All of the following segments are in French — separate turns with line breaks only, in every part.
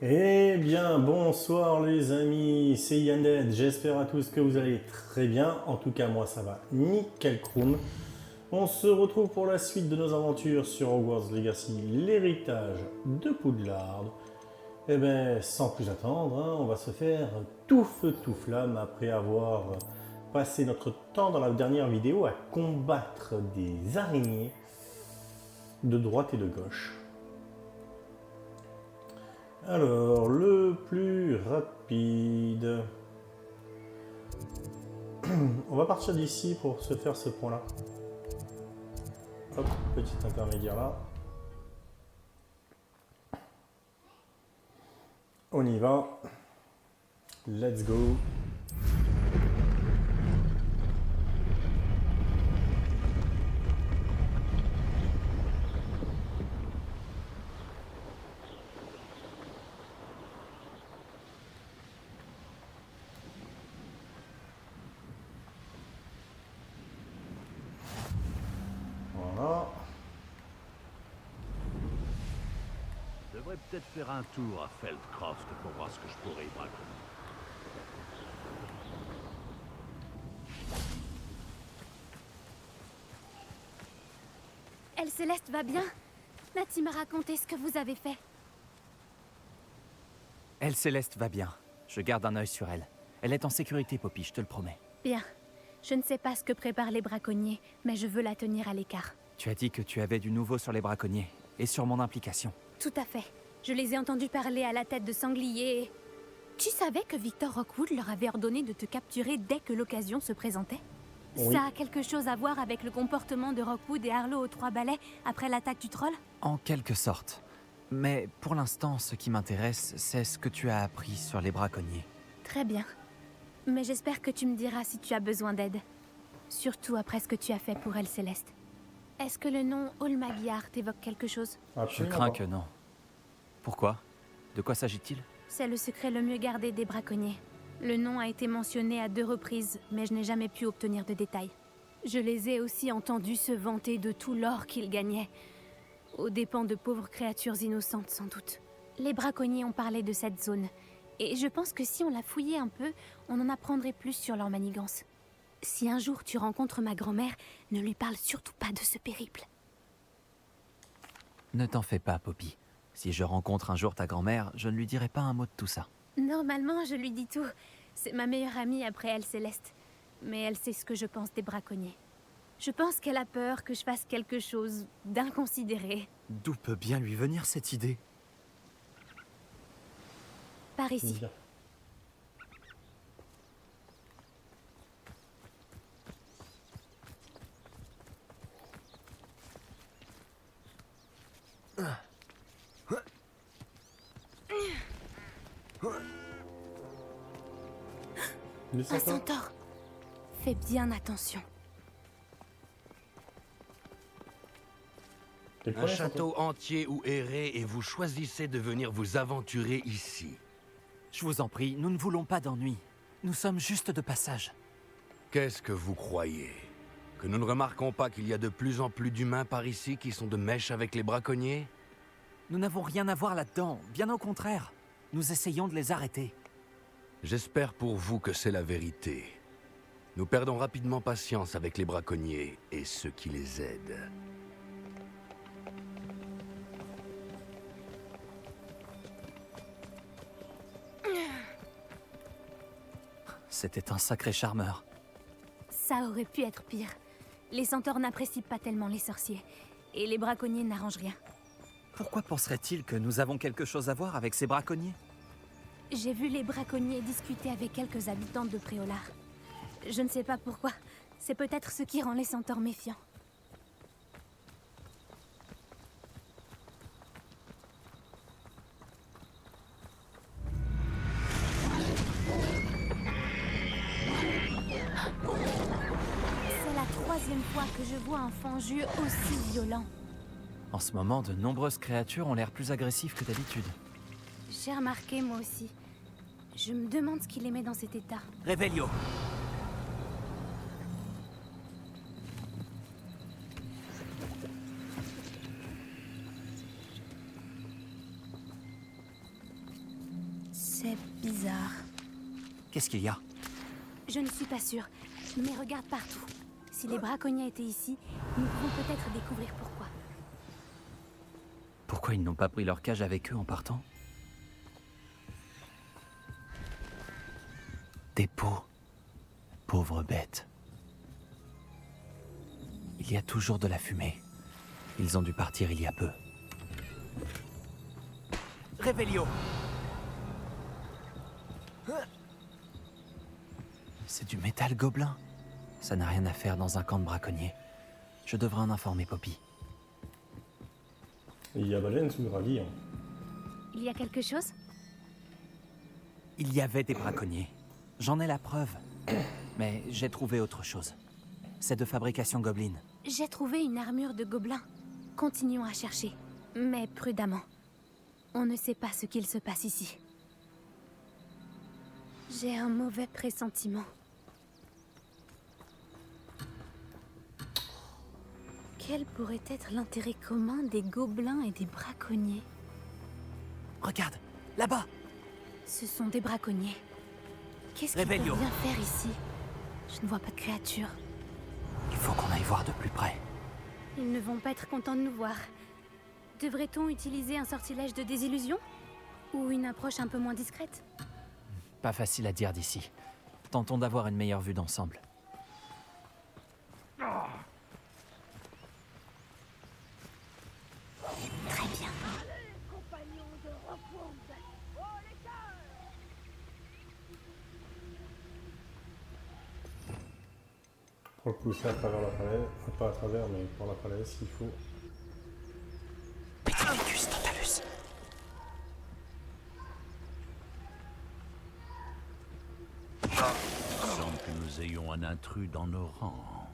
Eh bien, bonsoir les amis, c'est Yanned, j'espère à tous que vous allez très bien, en tout cas moi ça va nickel chrome. On se retrouve pour la suite de nos aventures sur Hogwarts Legacy, l'héritage de Poudlard. Eh bien, sans plus attendre, on va se faire tout feu tout flamme après avoir passé notre temps dans la dernière vidéo à combattre des araignées de droite et de gauche. Alors, le plus rapide. On va partir d'ici pour se faire ce point-là. Hop, petit intermédiaire là. On y va. Let's go. Voilà.
Je devrais peut-être faire un tour à Feldcroft pour voir ce que je pourrais y braquer.
Elle Céleste va bien? Nati m'a raconté ce que vous avez fait.
Elle Céleste va bien. Je garde un œil sur elle. Elle est en sécurité, Poppy, je te le promets.
Bien. Je ne sais pas ce que préparent les braconniers, mais je veux la tenir à l'écart.
Tu as dit que tu avais du nouveau sur les braconniers, et sur mon implication.
Tout à fait. Je les ai entendus parler à la tête de sanglier. Tu savais que Victor Rockwood leur avait ordonné de te capturer dès que l'occasion se présentait?
Oui.
Ça a quelque chose à voir avec le comportement de Rockwood et Harlow aux Trois Balais après l'attaque du troll?
En quelque sorte. Mais pour l'instant, ce qui m'intéresse, c'est ce que tu as appris sur les braconniers.
Très bien. Mais j'espère que tu me diras si tu as besoin d'aide. Surtout après ce que tu as fait pour Elle Céleste. Est-ce que le nom Olmagyar t'évoque quelque chose?
Je
Absolument
crains
pas.
que non. Pourquoi? De quoi s'agit-il?
C'est le secret le mieux gardé des braconniers. Le nom a été mentionné à 2 reprises, mais je n'ai jamais pu obtenir de détails. Je les ai aussi entendus se vanter de tout l'or qu'ils gagnaient, aux dépens de pauvres créatures innocentes sans doute. Les braconniers ont parlé de cette zone, et je pense que si on la fouillait un peu, on en apprendrait plus sur leur manigance. Si un jour tu rencontres ma grand-mère, ne lui parle surtout pas de ce périple.
Ne t'en fais pas, Poppy. Si je rencontre un jour ta grand-mère, je ne lui dirai pas un mot de tout ça.
Normalement, je lui dis tout. C'est ma meilleure amie après Elle Céleste. Mais elle sait ce que je pense des braconniers. Je pense qu'elle a peur que je fasse quelque chose d'inconsidéré.
D'où peut bien lui venir cette idée?
Par ici.
Bien. Le
Un
centaure.
centaure. Fais bien attention.
T'es le
Un
premier
château entier où errer et vous choisissez de venir vous aventurer ici.
Je vous en prie, nous ne voulons pas d'ennui. Nous sommes juste de passage.
Qu'est-ce que vous croyez? Que nous ne remarquons pas qu'il y a de plus en plus d'humains par ici qui sont de mèche avec les braconniers?
Nous n'avons rien à voir là-dedans, bien au contraire. Nous essayons de les arrêter.
J'espère pour vous que c'est la vérité. Nous perdons rapidement patience avec les braconniers et ceux qui les aident.
C'était un sacré charmeur.
Ça aurait pu être pire. Les centaures n'apprécient pas tellement les sorciers. Et les braconniers n'arrangent rien.
Pourquoi penserait-il que nous avons quelque chose à voir avec ces braconniers?
J'ai vu les braconniers discuter avec quelques habitants de Préolard. Je ne sais pas pourquoi. C'est peut-être ce qui rend les centaures méfiants. C'est la 3e fois que je vois un Fangieux aussi violent.
En ce moment, de nombreuses créatures ont l'air plus agressives que d'habitude.
J'ai remarqué moi aussi. Je me demande ce qui les met dans cet état.
Réveillon!
C'est bizarre.
Qu'est-ce qu'il y a?
Je ne suis pas sûre, mais regarde partout. Si les braconniers étaient ici, nous pouvons peut-être découvrir pourquoi.
Pourquoi ils n'ont pas pris leur cage avec eux en partant? Des pots. Pauvres bêtes. Il y a toujours de la fumée. Ils ont dû partir il y a peu. Réveillon! C'est du métal gobelin. Ça n'a rien à faire dans un camp de braconniers. Je devrais en informer Poppy.
Il y a baleine sous le ravir.
Il y a quelque chose?
Il y avait des braconniers. J'en ai la preuve. Mais j'ai trouvé autre chose. C'est de fabrication gobeline.
J'ai trouvé une armure de gobelin. Continuons à chercher, mais prudemment. On ne sait pas ce qu'il se passe ici. J'ai un mauvais pressentiment. Quel pourrait être l'intérêt commun des gobelins et des braconniers?
Regarde, là-bas!
Ce sont des braconniers. Qu'est-ce qu'ils
Réveillon.
peuvent bien faire ici? Je ne vois pas de créatures.
Il faut qu'on aille voir de plus près.
Ils ne vont pas être contents de nous voir. Devrait-on utiliser un sortilège de désillusion? Ou une approche un peu moins discrète?
Pas facile à dire d'ici. Tentons d'avoir une meilleure vue d'ensemble.
Très bien.
Pour le pousser à travers la falaise, pas à travers, mais pour la falaise, il faut.
Pitiflicus totalus.
Il semble que nous ayons un intrus dans nos rangs.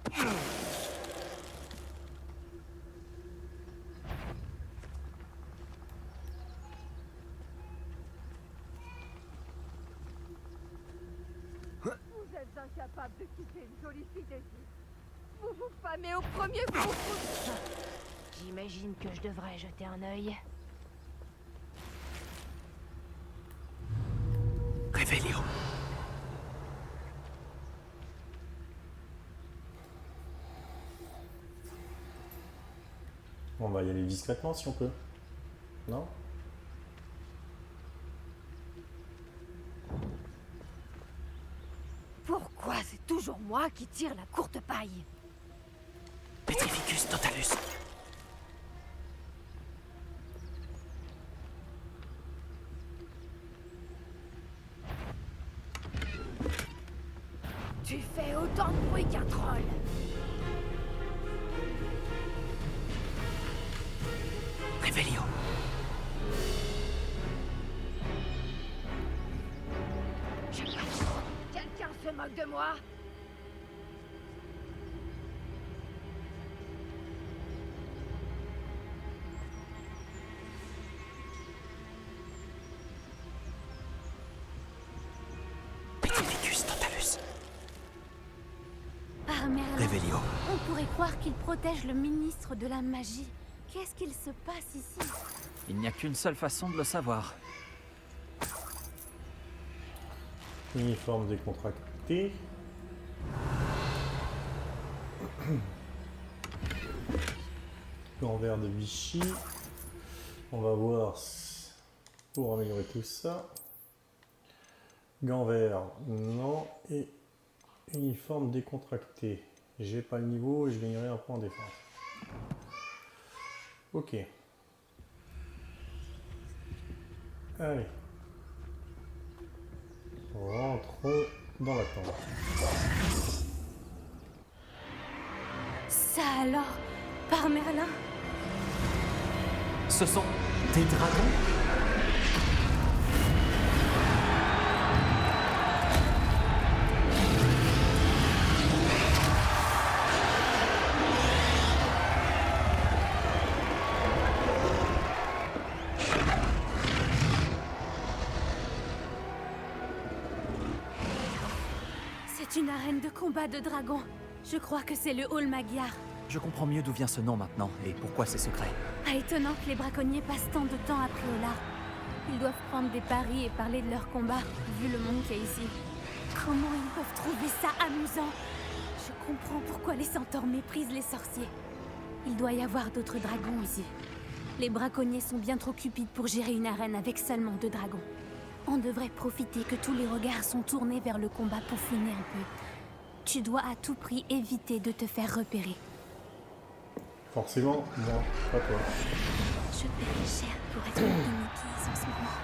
Vous êtes incapable de quitter une jolie fille des îles. Vous vous famez au premier coup.
J'imagine que je devrais jeter un œil.
Réveillon.
On va y aller discrètement si on peut. Non?
Pourquoi c'est toujours moi qui tire la courte paille?
Petrificus totalus.
Tu fais autant de bruit qu'un troll.
Réveillon.
Je sais pas trop. Quelqu'un se moque de moi?
Petrificus totalus.
Ah, Merlin,
Réveillon.
on pourrait croire qu'il protège le ministre de la magie. Qu'est-ce qu'il se passe ici?
Il n'y a qu'une seule façon de le savoir.
Uniforme décontracté. Gants vert de Vichy. On va voir pour améliorer tout ça. Gants verts, non. Et uniforme décontracté. J'ai pas le niveau et je gagnerai un point en défense. Ok. Allez. Rentrons dans la tente.
Ça alors? Par Merlin?
Ce sont des dragons?
C'est une arène de combat de dragons. Je crois que c'est le hall Magyar.
Je comprends mieux d'où vient ce nom maintenant et pourquoi c'est secret.
Ah, étonnant que les braconniers passent tant de temps à Priola. Ils doivent prendre des paris et parler de leur combat, vu le monde qu'il y a ici. Comment ils peuvent trouver ça amusant? Je comprends pourquoi les centaures méprisent les sorciers. Il doit y avoir d'autres dragons ici. Les braconniers sont bien trop cupides pour gérer une arène avec seulement 2 dragons. On devrait profiter que tous les regards sont tournés vers le combat pour flâner un peu. Tu dois à tout prix éviter de te faire repérer.
Forcément, moi, pas toi.
Je paierai cher pour être une Nikki en ce moment.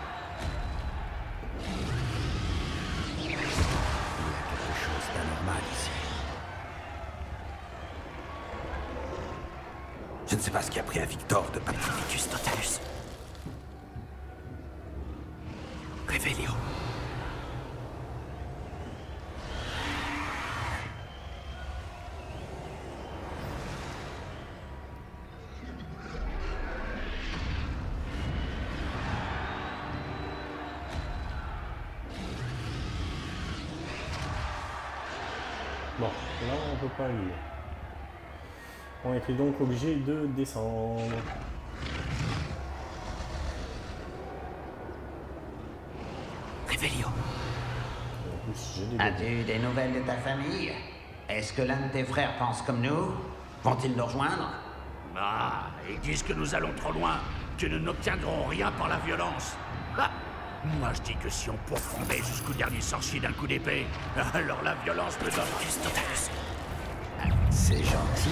Il y a quelque chose d'anormal ici. Je ne sais pas ce qui a pris à Victor de Patricitus Totalus. Révélio.
Bon, là on peut pas aller. On était donc obligé de descendre.
Révélio.
En plus, j'ai des
As-tu des nouvelles de ta famille? Est-ce que l'un de tes frères pense comme nous? Vont-ils nous rejoindre?
Ah, ils disent que nous allons trop loin, que nous n'obtiendrons rien par la violence. Ah, moi je dis que si on pourfendait jusqu'au dernier sorcier d'un coup d'épée, alors la violence me donne...
Totalus. C'est gentil.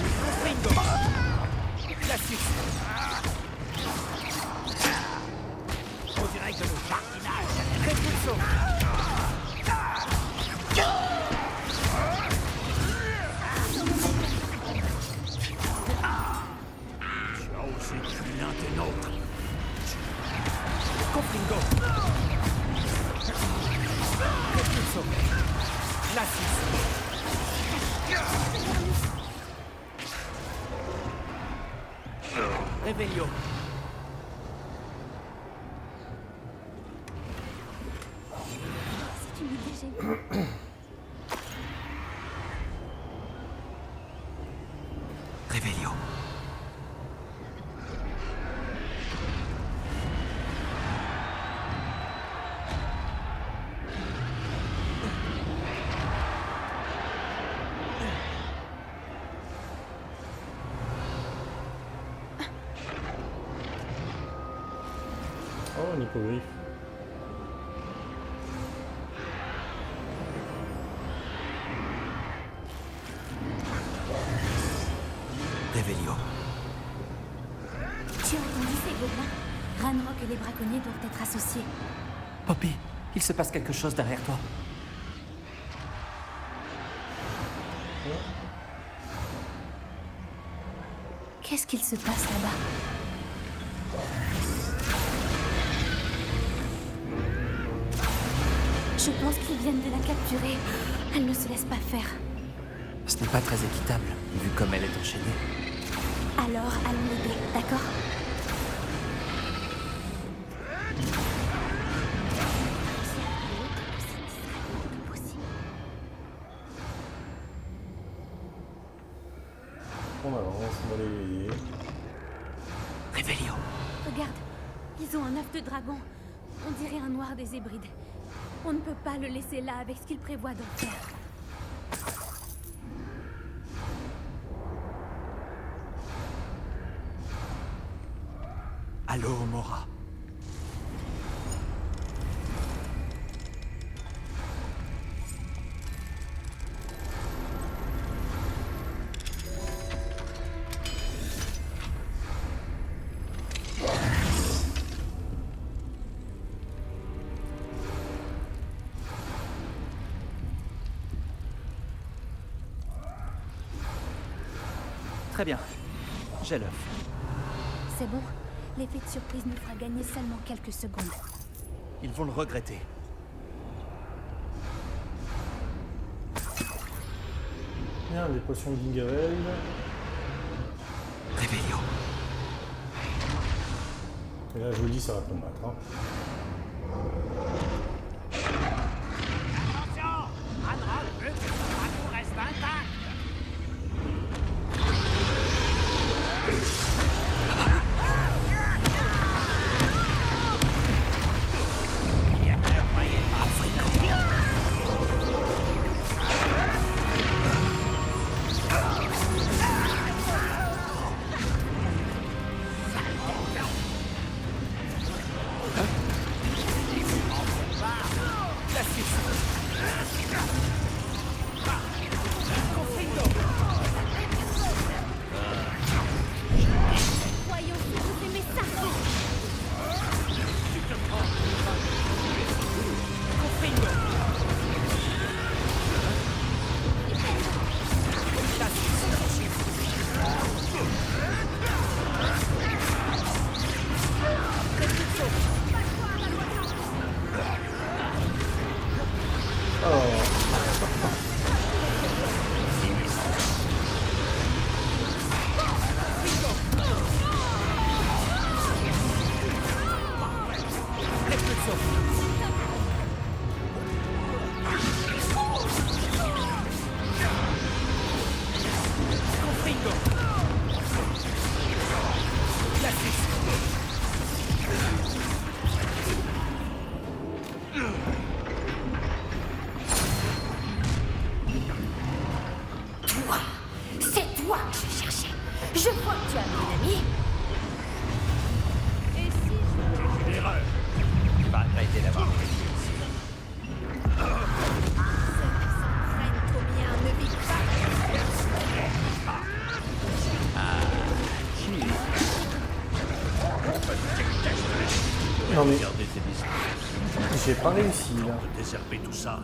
On dirait que le jardinage... Tu as osé tuer l'un des nôtres.
Confringo. Repulso. Glacis. Révélio.
C'est une idée géniale.
Révélio.
Oh, un hippogriffe.
Révélio.
Tu as entendu ces gobelins? Ranrock et les braconniers doivent être associés.
Poppy, il se passe quelque chose derrière toi.
Qu'est-ce qu'il se passe là-bas? Je pense qu'ils viennent de la capturer. Elle ne se laisse pas faire.
Ce n'est pas très équitable, vu comme elle est enchaînée.
Alors, allons l'aider, d'accord?
On avance, on va les aider.
Révélio.
Regarde, ils ont un œuf de dragon. On dirait un noir des Hébrides. On ne peut pas le laisser là avec ce qu'il prévoit d'en faire.
Allô, Mora. Très bien. J'ai l'œuf.
C'est bon. L'effet de surprise nous fera gagner seulement quelques secondes.
Ils vont le regretter.
Bien, des potions de Gingavel.
Révélio.
Et là, je vous dis, ça va pas me battre. Hein.
Attention! Ranrock veut que son dragon reste intact!
Non, mais-
Garder tes distances.
J'ai pas réussi là.
De désherber tout ça.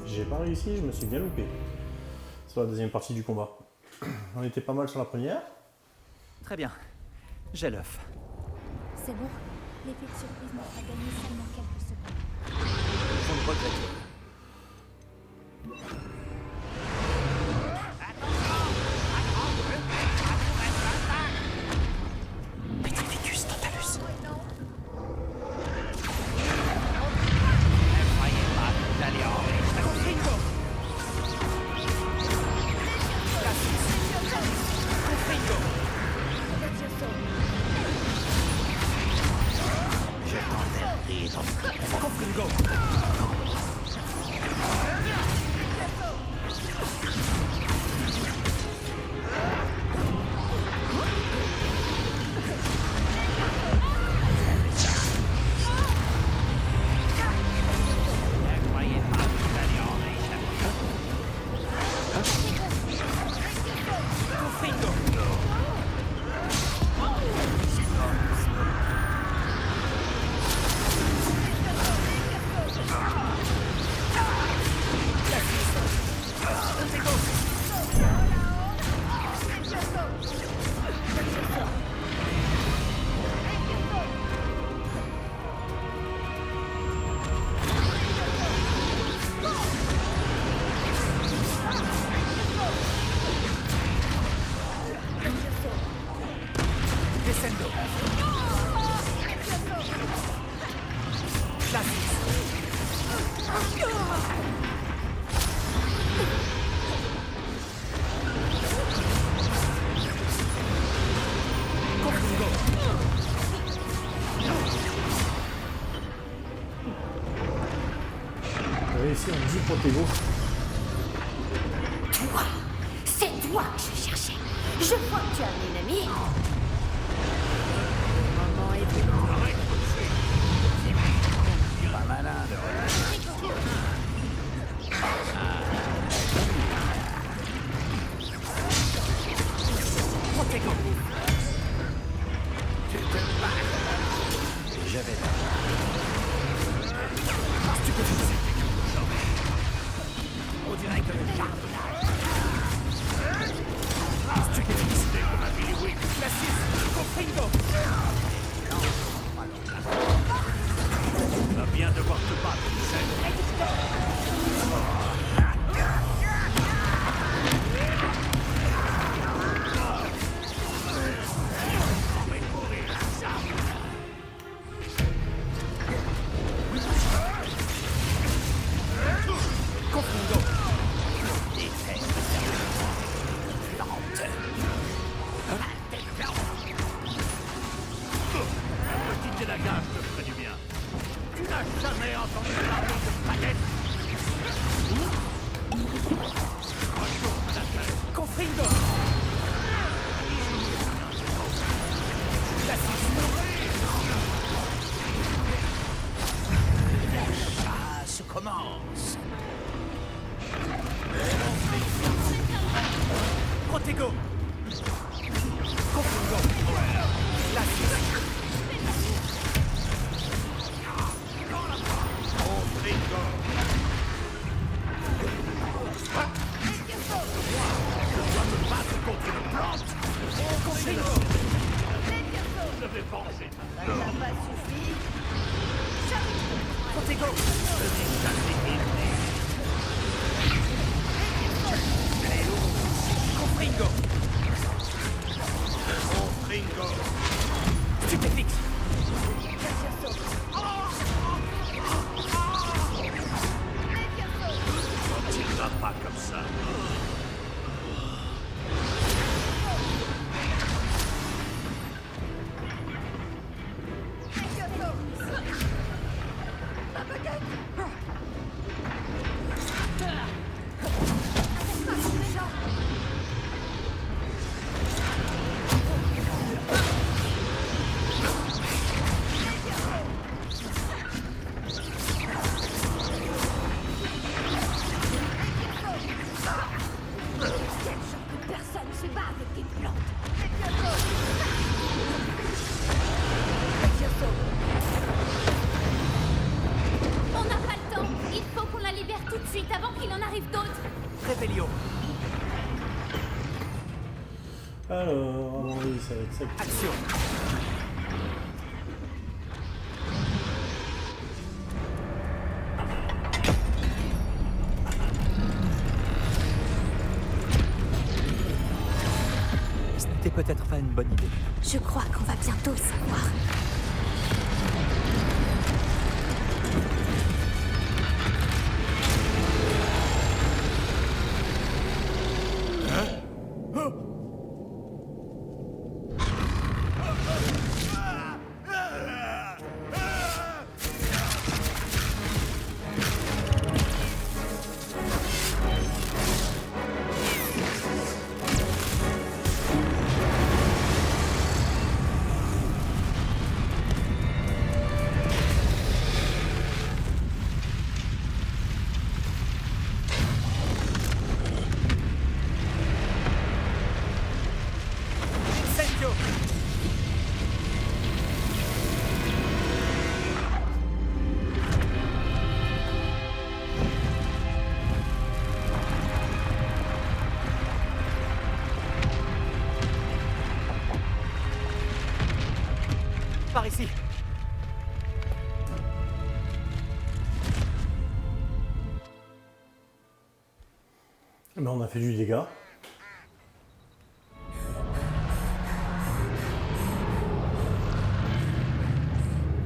J'ai pas réussi, je me suis bien loupé. Sur la deuxième partie du combat. On était pas mal sur la première.
Très bien. J'ai l'œuf.
C'est bon. L'effet de surprise m'a fait gagner seulement quelques secondes.
Vous me regrettez. Petrificus totalus.
Réussi en 10 Protego.
Toi, c'est toi que je cherchais. Je vois que tu as une amie. Le moment est venu.
Pas malin de
Protego.
On dirait que le jardinage. Stupidité comme un Billy Wing. Tu vas bien devoir te battre, tu sais. Petite délagage te ferait du bien. Tu n'as jamais entendu parler de palette.
Confringo.
Ça commence.
Protego. Confringo.
Je vais penser.
Ça n'a pas suffi.
Protego. Confringo.
Ringo.
Stupéfix.
Tu vas pas comme ça.
Alors, à mon avis, c'est avec ça que...
Action. Ce n'était peut-être pas une bonne idée.
Je crois qu'on va bientôt le savoir.
Incendio. Par ici.
Ben, on a fait du dégât.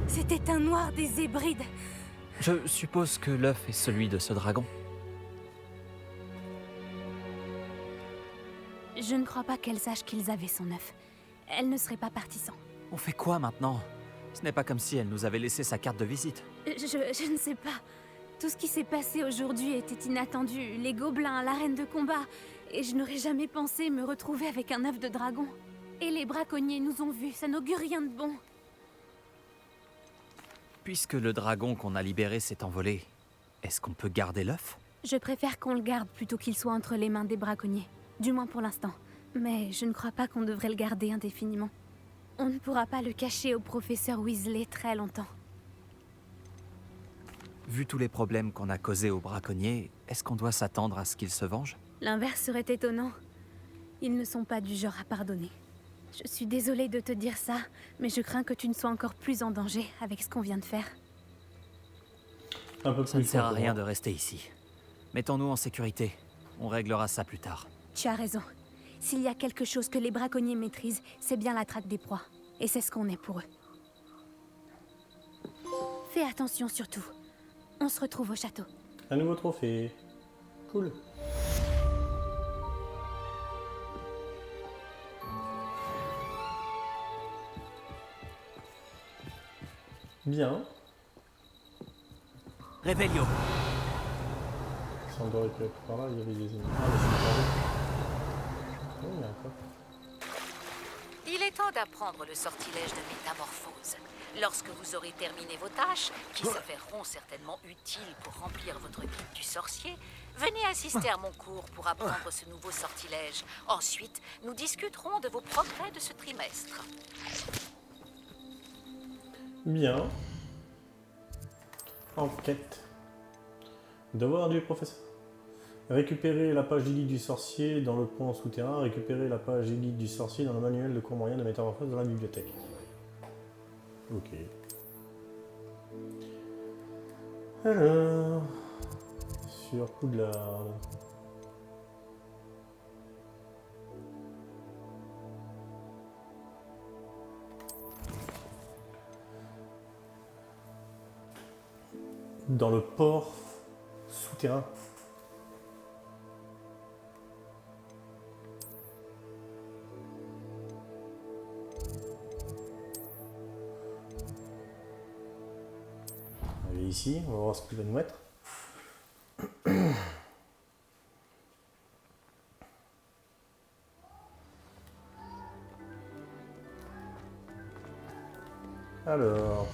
C'était un noir des Hébrides.
Je suppose que l'œuf est celui de ce dragon.
Je ne crois pas qu'elle sache qu'ils avaient son œuf. Elle ne serait pas partie sans.
On fait quoi maintenant? Ce n'est pas comme si elle nous avait laissé sa carte de visite.
Je ne sais pas. Tout ce qui s'est passé aujourd'hui était inattendu. Les gobelins, l'arène de combat. Et je n'aurais jamais pensé me retrouver avec un œuf de dragon. Et les braconniers nous ont vus. Ça n'augure rien de bon.
Puisque le dragon qu'on a libéré s'est envolé, est-ce qu'on peut garder l'œuf?
Je préfère qu'on le garde plutôt qu'il soit entre les mains des braconniers. Du moins pour l'instant. Mais je ne crois pas qu'on devrait le garder indéfiniment. On ne pourra pas le cacher au professeur Weasley très longtemps.
Vu tous les problèmes qu'on a causés aux braconniers, est-ce qu'on doit s'attendre à ce qu'ils se vengent?
L'inverse serait étonnant. Ils ne sont pas du genre à pardonner. Je suis désolée de te dire ça, mais je crains que tu ne sois encore plus en danger avec ce qu'on vient de faire.
Un peu
Ça ne
plus
sert à
fort,
rien
hein.
de rester ici. Mettons-nous en sécurité. On réglera ça plus tard.
Tu as raison. S'il y a quelque chose que les braconniers maîtrisent, c'est bien la traque des proies. Et c'est ce qu'on est pour eux. Fais attention surtout. On se retrouve au château.
Un nouveau trophée. Cool. Bien.
Réveillon.
Il semblerait que par là, il y avait des ennemis. Ah, mais c'est pas vrai. Oh, il y a un coffre.
Il est temps d'apprendre le sortilège de métamorphose. Lorsque vous aurez terminé vos tâches, qui s'avéreront certainement utiles pour remplir votre guide du sorcier, venez assister à mon cours pour apprendre ce nouveau sortilège. Ensuite, nous discuterons de vos progrès de ce trimestre.
Bien. Enquête. Devoir du professeur. Récupérer la page du guide du sorcier dans le pont souterrain. Récupérer la page du guide du sorcier dans le manuel de cours moyen de métamorphose dans la bibliothèque. Ok. Alors... Sur Poudlard... Dans le port souterrain. On va aller ici, on va voir ce qu'il va nous mettre. Alors...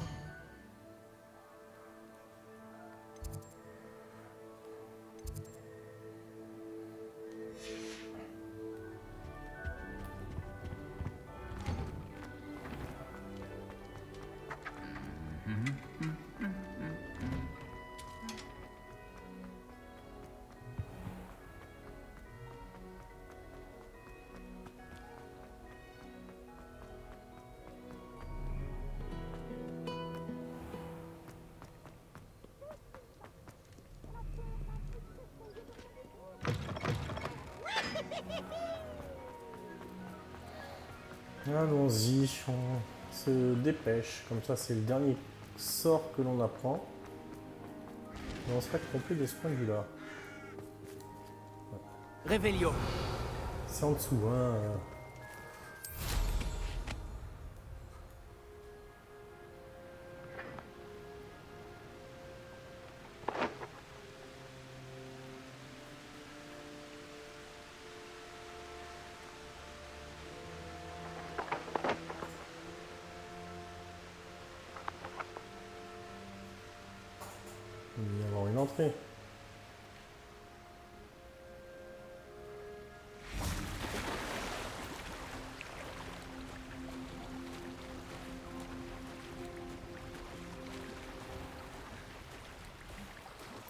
Allons-y, on se dépêche. Comme ça, c'est le dernier sort que l'on apprend. Et on sera complet de ce point de vue-là.
Revelio.
C'est en dessous, hein. Il va y avoir une entrée.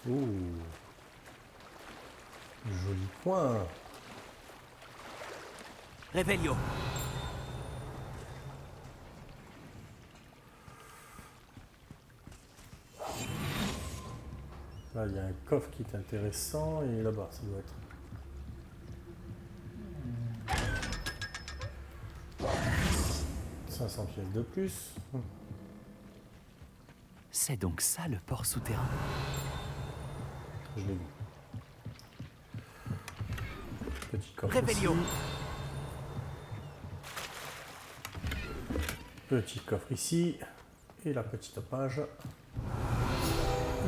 Ouh. Joli point.
Revelio.
Là, il y a un coffre qui est intéressant et là-bas, ça doit être. « 500 pièces de plus. »
C'est donc ça le port souterrain.
Je l'ai vu. Petit coffre
Revelio.
ici. Petit coffre ici. Et la petite page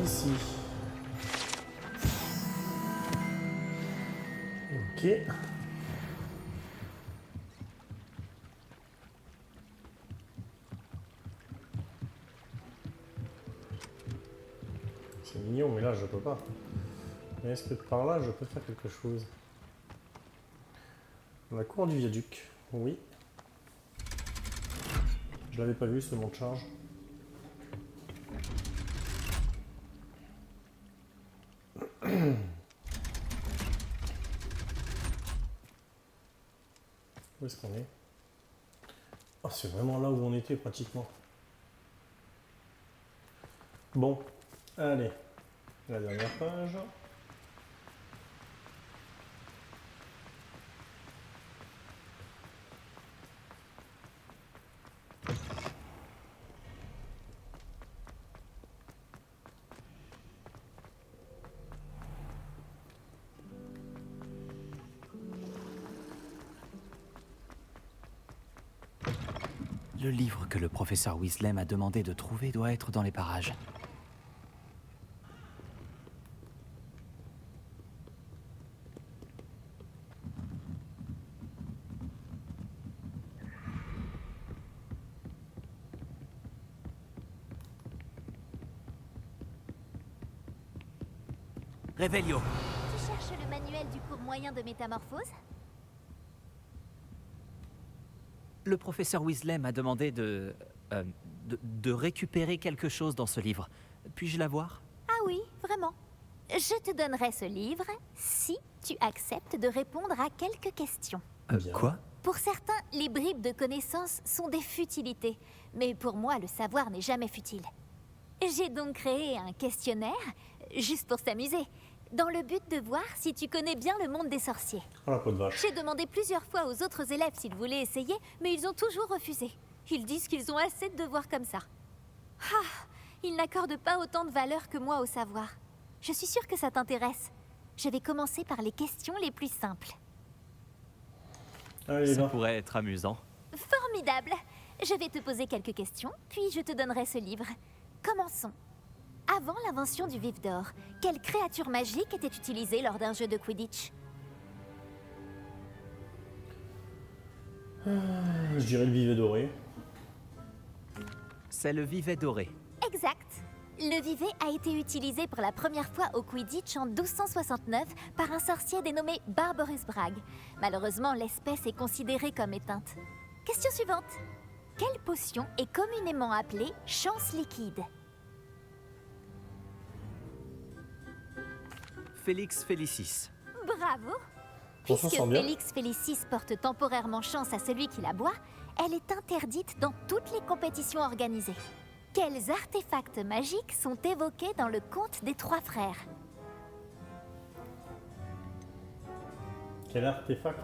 ici. Ok. C'est mignon, mais là je peux pas. Mais est-ce que par là je peux faire quelque chose? La cour du viaduc, oui. Je l'avais pas vu ce mont de charge. Où est-ce qu'on est? Oh, c'est vraiment là où on était pratiquement. Bon, allez, la dernière page.
Le livre que le professeur Weasley m'a demandé de trouver doit être dans les parages. Revelio.
Tu cherches le manuel du cours moyen de métamorphose?
Le professeur Weasley m'a demandé de récupérer quelque chose dans ce livre. Puis-je l'avoir?
Ah oui, vraiment. Je te donnerai ce livre si tu acceptes de répondre à quelques questions.
Bien.
Quoi?
Pour certains, les bribes de connaissances sont des futilités. Mais pour moi, le savoir n'est jamais futile. J'ai donc créé un questionnaire, juste pour s'amuser, dans le but de voir si tu connais bien le monde des sorciers.
Oh la peau de vache.
J'ai demandé plusieurs fois aux autres élèves s'ils voulaient essayer, mais ils ont toujours refusé. Ils disent qu'ils ont assez de devoirs comme ça. Ah, ils n'accordent pas autant de valeur que moi au savoir. Je suis sûre que ça t'intéresse. Je vais commencer par les questions les plus simples.
Allez,
Ça
va.
pourrait être amusant.
Formidable! Je vais te poser quelques questions, puis je te donnerai ce livre. Commençons. Avant l'invention du vif d'or, quelle créature magique était utilisée lors d'un jeu de Quidditch?
Je dirais le vivet doré.
C'est le vivet doré.
Exact. Le vivet a été utilisé pour la première fois au Quidditch en 1269 par un sorcier dénommé Barbarus Bragg. Malheureusement, l'espèce est considérée comme éteinte. Question suivante. Quelle potion est communément appelée chance liquide?
Félix Félicis.
Bravo!
On s'en
Puisque
sort bien.
Félix Félicis porte temporairement chance à celui qui la boit, elle est interdite dans toutes les compétitions organisées. Quels artefacts magiques sont évoqués dans le conte des trois frères?
Quel artefact?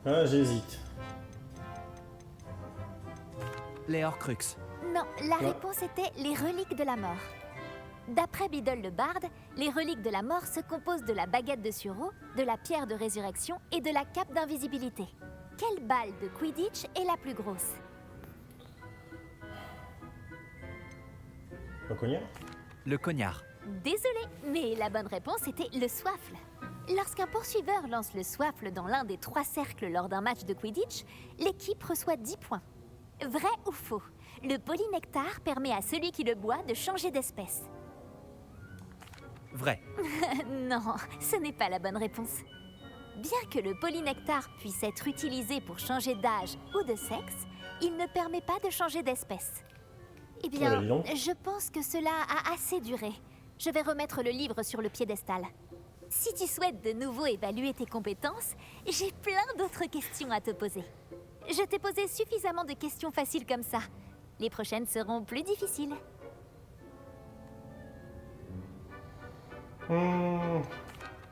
Ah, j'hésite.
Les Horcruxes.
Non, la
Non.
réponse était les reliques de la mort. D'après Biddle le barde, les reliques de la mort se composent de la baguette de Suro, de la pierre de résurrection et de la cape d'invisibilité. Quelle balle de Quidditch est la plus grosse?
Le cognard?
Le cognard.
Désolé, mais la bonne réponse était le soifle. Lorsqu'un poursuiveur lance le soifle dans l'un des 3 cercles lors d'un match de Quidditch, l'équipe reçoit 10 points. Vrai ou faux? Le polynectar permet à celui qui le boit de changer d'espèce.
Vrai.
Non, ce n'est pas la bonne réponse. Bien que le polynectar puisse être utilisé pour changer d'âge ou de sexe, il ne permet pas de changer d'espèce. Eh bien,
Oh là, dis donc.
je pense que cela a assez duré. Je vais remettre le livre sur le piédestal. Si tu souhaites de nouveau évaluer tes compétences, j'ai plein d'autres questions à te poser. Je t'ai posé suffisamment de questions faciles comme ça. Les prochaines seront plus difficiles.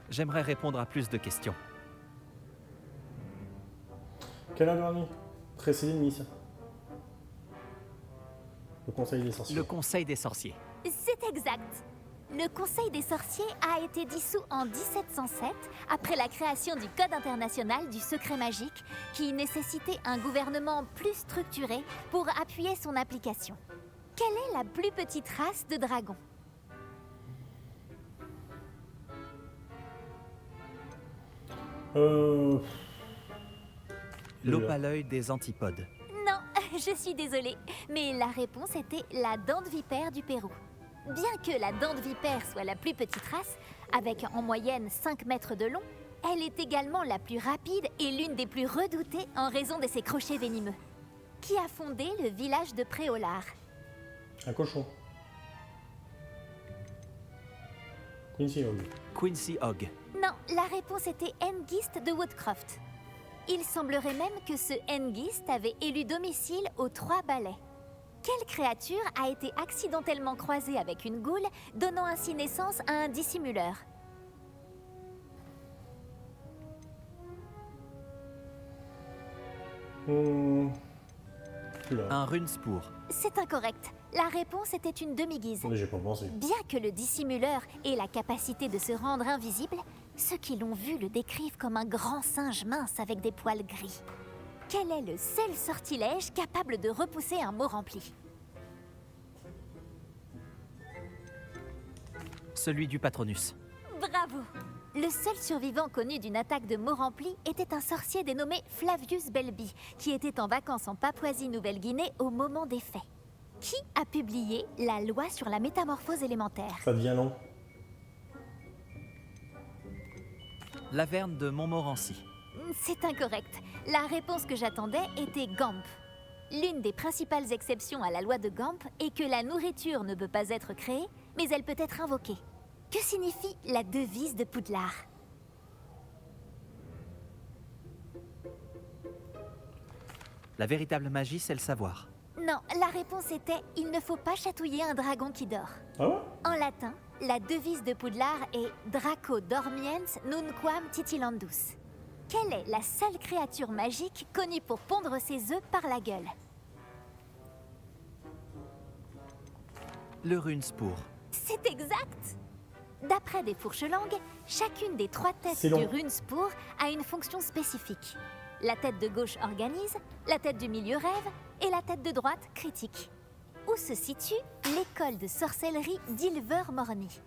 J'aimerais répondre à plus de questions.
Quelle heure de la nuit? Précédé de Nice. Le conseil des sorciers.
Le Conseil des sorciers.
C'est exact. Le Conseil des sorciers a été dissous en 1707 après la création du Code international du secret magique qui nécessitait un gouvernement plus structuré pour appuyer son application. Quelle est la plus petite race de dragons?
L'opalœil des antipodes.
Non, je suis désolée, mais la réponse était la dent de vipère du Pérou. Bien que la dent de vipère soit la plus petite race, avec en moyenne 5 mètres de long, elle est également la plus rapide et l'une des plus redoutées en raison de ses crochets venimeux. Qui a fondé le village de Préolard?
Un cochon. Quincy Hogg.
Quincy Hogg.
Non, la réponse était Hengist de Woodcroft. Il semblerait même que ce Hengist avait élu domicile aux 3 balais. Quelle créature a été accidentellement croisée avec une goule, donnant ainsi naissance à un dissimuleur?
Oula.
Un runespoor.
C'est incorrect. La réponse était une demi-guise.
Mais j'ai pas pensé.
Bien que le dissimuleur ait la capacité de se rendre invisible, ceux qui l'ont vu le décrivent comme un grand singe mince avec des poils gris. Quel est le seul sortilège capable de repousser un mot rempli?
Celui du Patronus.
Bravo! Le seul survivant connu d'une attaque de mots remplis était un sorcier dénommé Flavius Belby, qui était en vacances en Papouasie-Nouvelle-Guinée au moment des faits. Qui a publié la loi sur la métamorphose élémentaire?
Ça devient long.
Laverne de Montmorency.
C'est incorrect. La réponse que j'attendais était Gamp. L'une des principales exceptions à la loi de Gamp est que la nourriture ne peut pas être créée, mais elle peut être invoquée. Que signifie la devise de Poudlard?
La véritable magie, c'est le savoir.
Non, la réponse était « Il ne faut pas chatouiller un dragon qui dort ».
Ah ouais?
En latin, la devise de Poudlard est « Draco dormiens nunquam titilandus ». Quelle est la seule créature magique connue pour pondre ses œufs par la gueule?
Le runespoor.
C'est exact! D'après des fourches-langues, chacune des 3 têtes
C'est
du
long.
runespoor a une fonction spécifique. La tête de gauche organise, la tête du milieu rêve et la tête de droite critique. Où se situe l'école de sorcellerie d'Ilvermorny?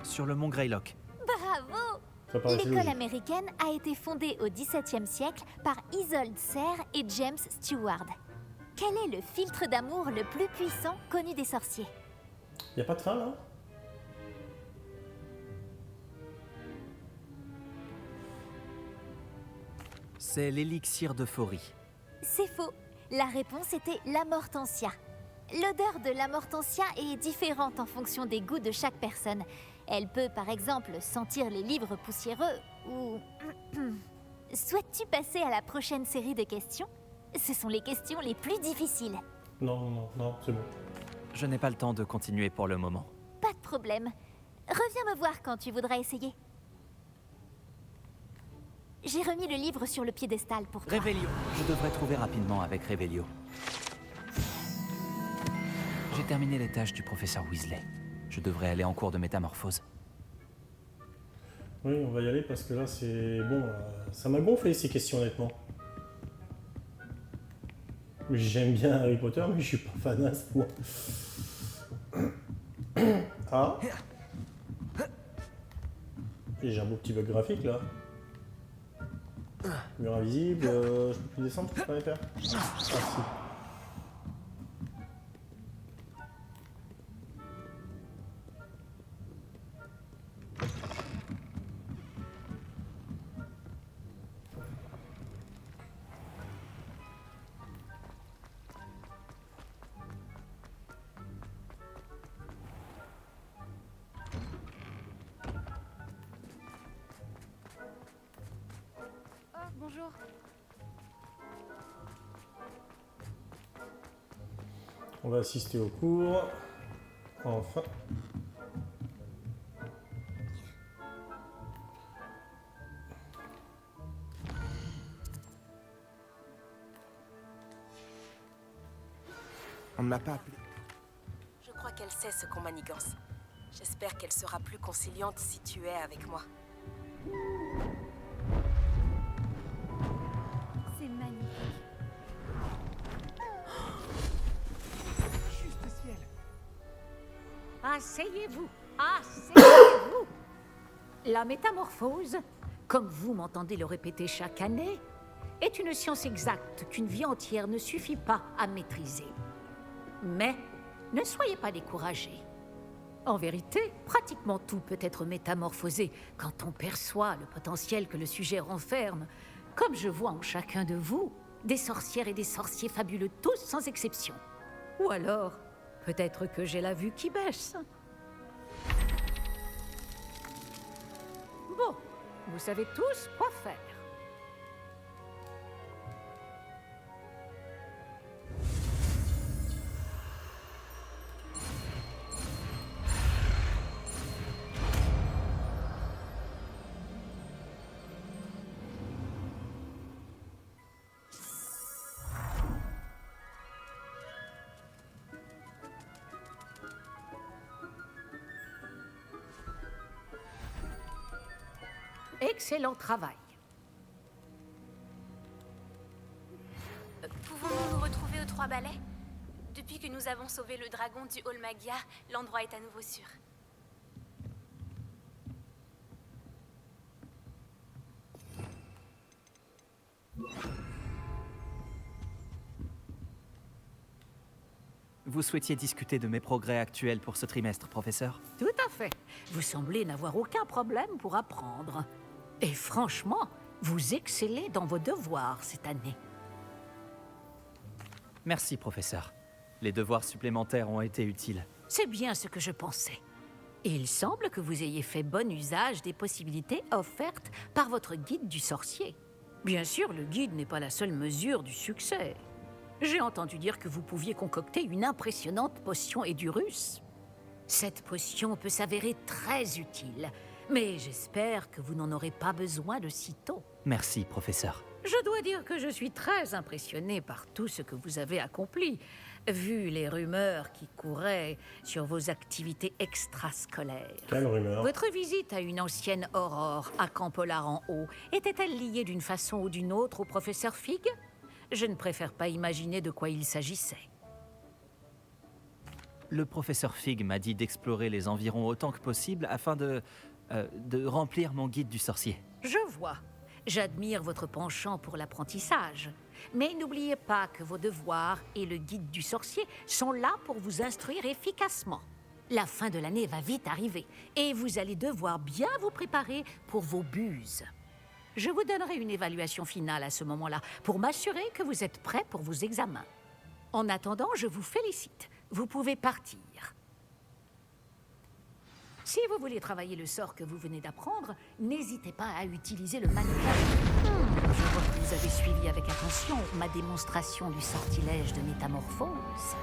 Sur le mont Greylock.
Bravo!
Ça paraît
L'école
logique.
américaine a été fondée au XVIIe siècle par Isolde Serre et James Stewart. Quel est le filtre d'amour le plus puissant connu des sorciers?
Y a pas de fin là?
C'est l'élixir d'euphorie.
C'est faux. La réponse était l'amortensia. L'odeur de l'amortensia est différente en fonction des goûts de chaque personne. Elle peut par exemple sentir les livres poussiéreux ou... Souhaites-tu passer à la prochaine série de questions? Ce sont les questions les plus difficiles.
Non, c'est bon.
Je n'ai pas le temps de continuer pour le moment.
Pas de problème. Reviens me voir quand tu voudras essayer. J'ai remis le livre sur le piédestal pour toi.
Révélio. Je devrais trouver rapidement avec Révélio. J'ai terminé les tâches du professeur Weasley. Je devrais aller en cours de métamorphose.
Oui, on va y aller parce que là, c'est... Bon, ça m'a gonflé ces questions, honnêtement. Oui, j'aime bien Harry Potter, mais je suis pas fanasse, moi. Ah. Et j'ai un beau petit bug graphique, là. Mur invisible, je peux plus descendre, je peux pas les faire. Ah, si.
Bonjour.
On va assister au cours. Enfin.
On ne m'a pas appelé.
Je crois qu'elle sait ce qu'on manigance. J'espère qu'elle sera plus conciliante si tu es avec moi.
C'est magnifique.
Juste ciel.
Asseyez-vous, asseyez-vous. La métamorphose, comme vous m'entendez le répéter chaque année, est une science exacte qu'une vie entière ne suffit pas à maîtriser. Mais ne soyez pas découragés. En vérité, pratiquement tout peut être métamorphosé quand on perçoit le potentiel que le sujet renferme, comme je vois en chacun de vous des sorcières et des sorciers fabuleux, tous sans exception. Ou alors, peut-être que j'ai la vue qui baisse. Bon, vous savez tous quoi faire. Excellent travail.
Pouvons-nous nous retrouver aux Trois Balais? Depuis que nous avons sauvé le dragon du Hall Magia, l'endroit est à nouveau sûr.
Vous souhaitiez discuter de mes progrès actuels pour ce trimestre, professeur?
Tout à fait. Vous semblez n'avoir aucun problème pour apprendre. Et franchement, vous excellez dans vos devoirs cette année.
Merci, professeur. Les devoirs supplémentaires ont été utiles.
C'est bien ce que je pensais. Et il semble que vous ayez fait bon usage des possibilités offertes par votre guide du sorcier. Bien sûr, le guide n'est pas la seule mesure du succès. J'ai entendu dire que vous pouviez concocter une impressionnante potion Edurus. Cette potion peut s'avérer très utile, mais j'espère que vous n'en aurez pas besoin de sitôt.
Merci, professeur.
Je dois dire que je suis très impressionnée par tout ce que vous avez accompli, vu les rumeurs qui couraient sur vos activités extrascolaires.
Quelle rumeur?
Votre visite à une ancienne aurore à Camp Polar en haut était-elle liée d'une façon ou d'une autre au professeur Fig? Je ne préfère pas imaginer de quoi il s'agissait.
Le professeur Fig m'a dit d'explorer les environs autant que possible afin de remplir mon guide du sorcier.
Je vois. J'admire votre penchant pour l'apprentissage. Mais n'oubliez pas que vos devoirs et le guide du sorcier sont là pour vous instruire efficacement. La fin de l'année va vite arriver et vous allez devoir bien vous préparer pour vos buses. Je vous donnerai une évaluation finale à ce moment-là pour m'assurer que vous êtes prêts pour vos examens. En attendant, je vous félicite. Vous pouvez partir. Si vous voulez travailler le sort que vous venez d'apprendre, n'hésitez pas à utiliser le mannequin. Je vois que vous avez suivi avec attention ma démonstration du sortilège de métamorphose.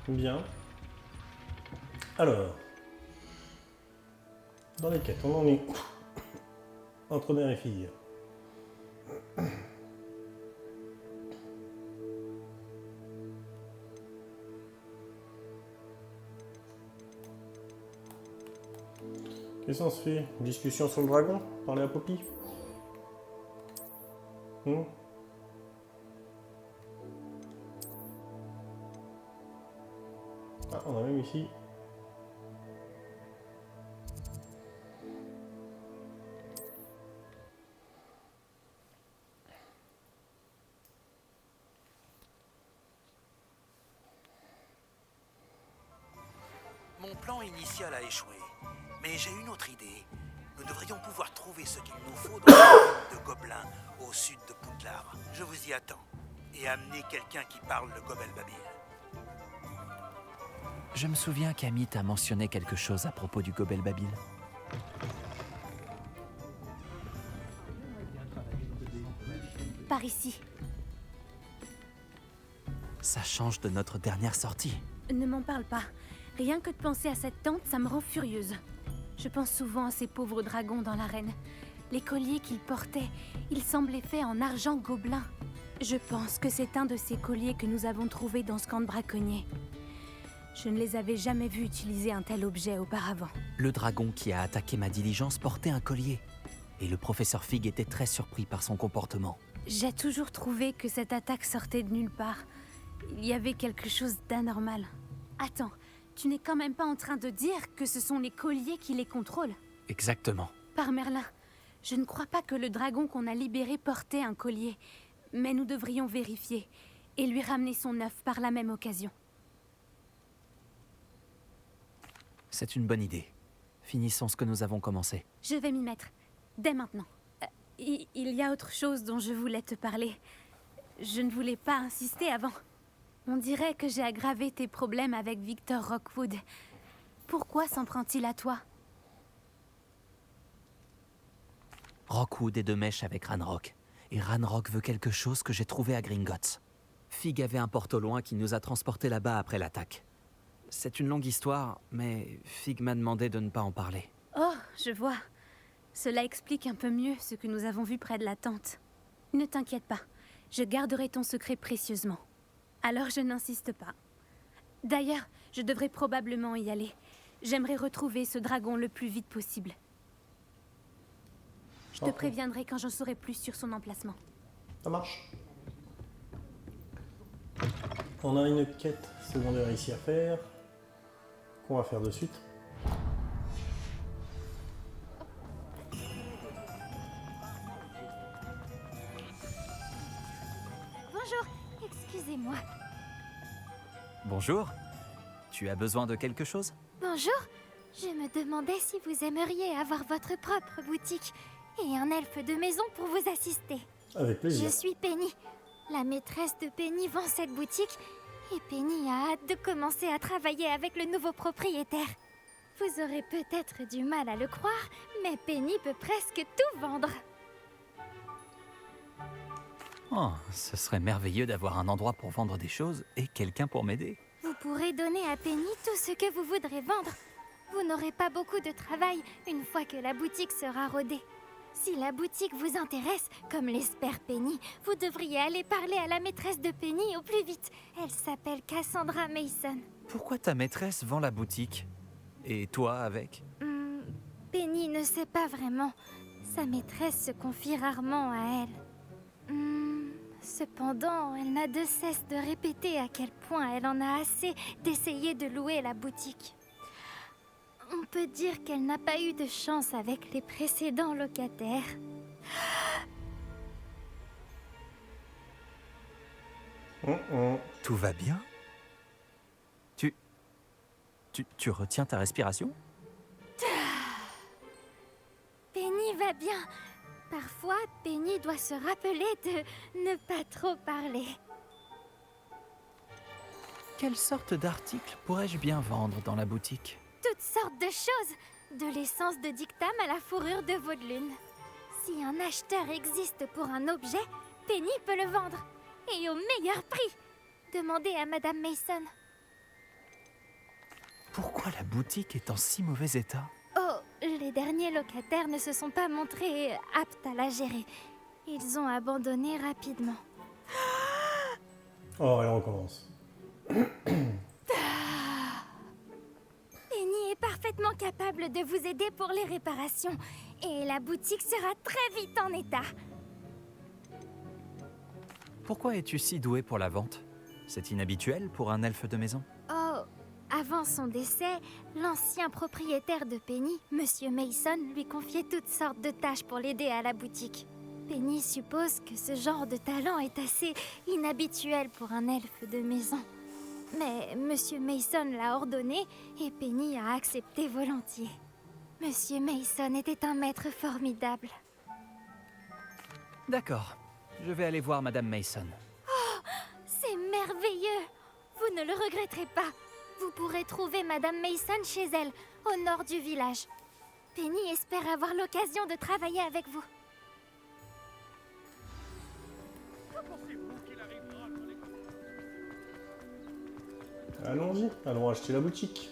Bien. Alors, Dans les quêtes, on en est entre mère et fille. Qu'est-ce qu'on se fait? Discussion sur le dragon? Parler à Poppy? Ah, on a même ici.
Mon plan initial a échoué, mais j'ai une autre idée. Nous devrions pouvoir trouver ce qu'il nous faut dans la ville de Gobelin, au sud de Poudlard. Je vous y attends. Et amener quelqu'un qui parle le Gobelbabil.
Je me souviens qu'Amit a mentionné quelque chose à propos du Gobelbabil.
Par ici.
Ça change de notre dernière sortie.
Ne m'en parle pas. Rien que de penser à cette tente, ça me rend furieuse. Je pense souvent à ces pauvres dragons dans l'arène. Les colliers qu'ils portaient, ils semblaient faits en argent gobelin. Je pense que c'est un de ces colliers que nous avons trouvé dans ce camp de braconniers. Je ne les avais jamais vus utiliser un tel objet auparavant.
Le dragon qui a attaqué ma diligence portait un collier. Et le professeur Fig était très surpris par son comportement.
J'ai toujours trouvé que cette attaque sortait de nulle part. Il y avait quelque chose d'anormal. Attends, tu n'es quand même pas en train de dire que ce sont les colliers qui les contrôlent?
Exactement.
Par Merlin, je ne crois pas que le dragon qu'on a libéré portait un collier. Mais nous devrions vérifier et lui ramener son œuf par la même occasion.
C'est une bonne idée. Finissons ce que nous avons commencé.
Je vais m'y mettre, dès maintenant. Il y a autre chose dont je voulais te parler. Je ne voulais pas insister avant. On dirait que j'ai aggravé tes problèmes avec Victor Rockwood. Pourquoi s'en prend-il à toi?
Rockwood est de mèche avec Ranrock. Et Ranrock veut quelque chose que j'ai trouvé à Gringotts. Fig avait un porte au loin qui nous a transportés là-bas après l'attaque. C'est une longue histoire, mais Fig m'a demandé de ne pas en parler.
Oh, je vois. Cela explique un peu mieux ce que nous avons vu près de la tente. Ne t'inquiète pas, je garderai ton secret précieusement. Alors je n'insiste pas. D'ailleurs, je devrais probablement y aller. J'aimerais retrouver ce dragon le plus vite possible. Je te préviendrai quand j'en saurai plus sur son emplacement.
Ça marche. On a une quête secondaire ici à faire, qu'on va faire de suite.
Bonjour, excusez-moi.
Bonjour. Tu as besoin de quelque chose?
Bonjour, je me demandais si vous aimeriez avoir votre propre boutique et un elfe de maison pour vous assister.
Avec plaisir.
Je suis Penny. La maîtresse de Penny vend cette boutique et Penny a hâte de commencer à travailler avec le nouveau propriétaire. Vous aurez peut-être du mal à le croire, mais Penny peut presque tout vendre.
Oh, ce serait merveilleux d'avoir un endroit pour vendre des choses et quelqu'un pour m'aider.
Vous pourrez donner à Penny tout ce que vous voudrez vendre. Vous n'aurez pas beaucoup de travail une fois que la boutique sera rodée. Si la boutique vous intéresse, comme l'espère Penny, vous devriez aller parler à la maîtresse de Penny au plus vite. Elle s'appelle Cassandra Mason.
Pourquoi ta maîtresse vend la boutique? Et toi avec?
Penny ne sait pas vraiment. Sa maîtresse se confie rarement à elle. Cependant, elle n'a de cesse de répéter à quel point elle en a assez d'essayer de louer la boutique. On peut dire qu'elle n'a pas eu de chance avec les précédents locataires.
Tout va bien? Tu retiens ta respiration?
Penny va bien. Parfois, Penny doit se rappeler de ne pas trop parler.
Quelle sorte d'article pourrais-je bien vendre dans la boutique?
Toutes sortes de choses. De l'essence de dictame à la fourrure de Vaudelune. Si un acheteur existe pour un objet, Penny peut le vendre. Et au meilleur prix. Demandez à Madame Mason.
Pourquoi la boutique est en si mauvais état?
Oh, les
Les derniers locataires ne se sont pas montrés aptes à la gérer. Ils ont abandonné rapidement.
Oh, elle recommence.
Penny est parfaitement capable de vous aider pour les réparations. Et la boutique sera très vite en état.
Pourquoi es-tu si doué pour la vente? C'est inhabituel pour un elfe de maison?
Oh, avant son décès, l'ancien propriétaire de Penny, Monsieur Mason, lui confiait toutes sortes de tâches pour l'aider à la boutique. Penny suppose que ce genre de talent est assez inhabituel pour un elfe de maison. Mais Monsieur Mason l'a ordonné et Penny a accepté volontiers. Monsieur Mason était un maître formidable.
D'accord. Je vais aller voir Madame Mason.
Oh, c'est merveilleux! Vous ne le regretterez pas. Vous pourrez trouver Madame Mason chez elle, au nord du village. Penny espère avoir l'occasion de travailler avec vous.
Allons-y, allons acheter la boutique.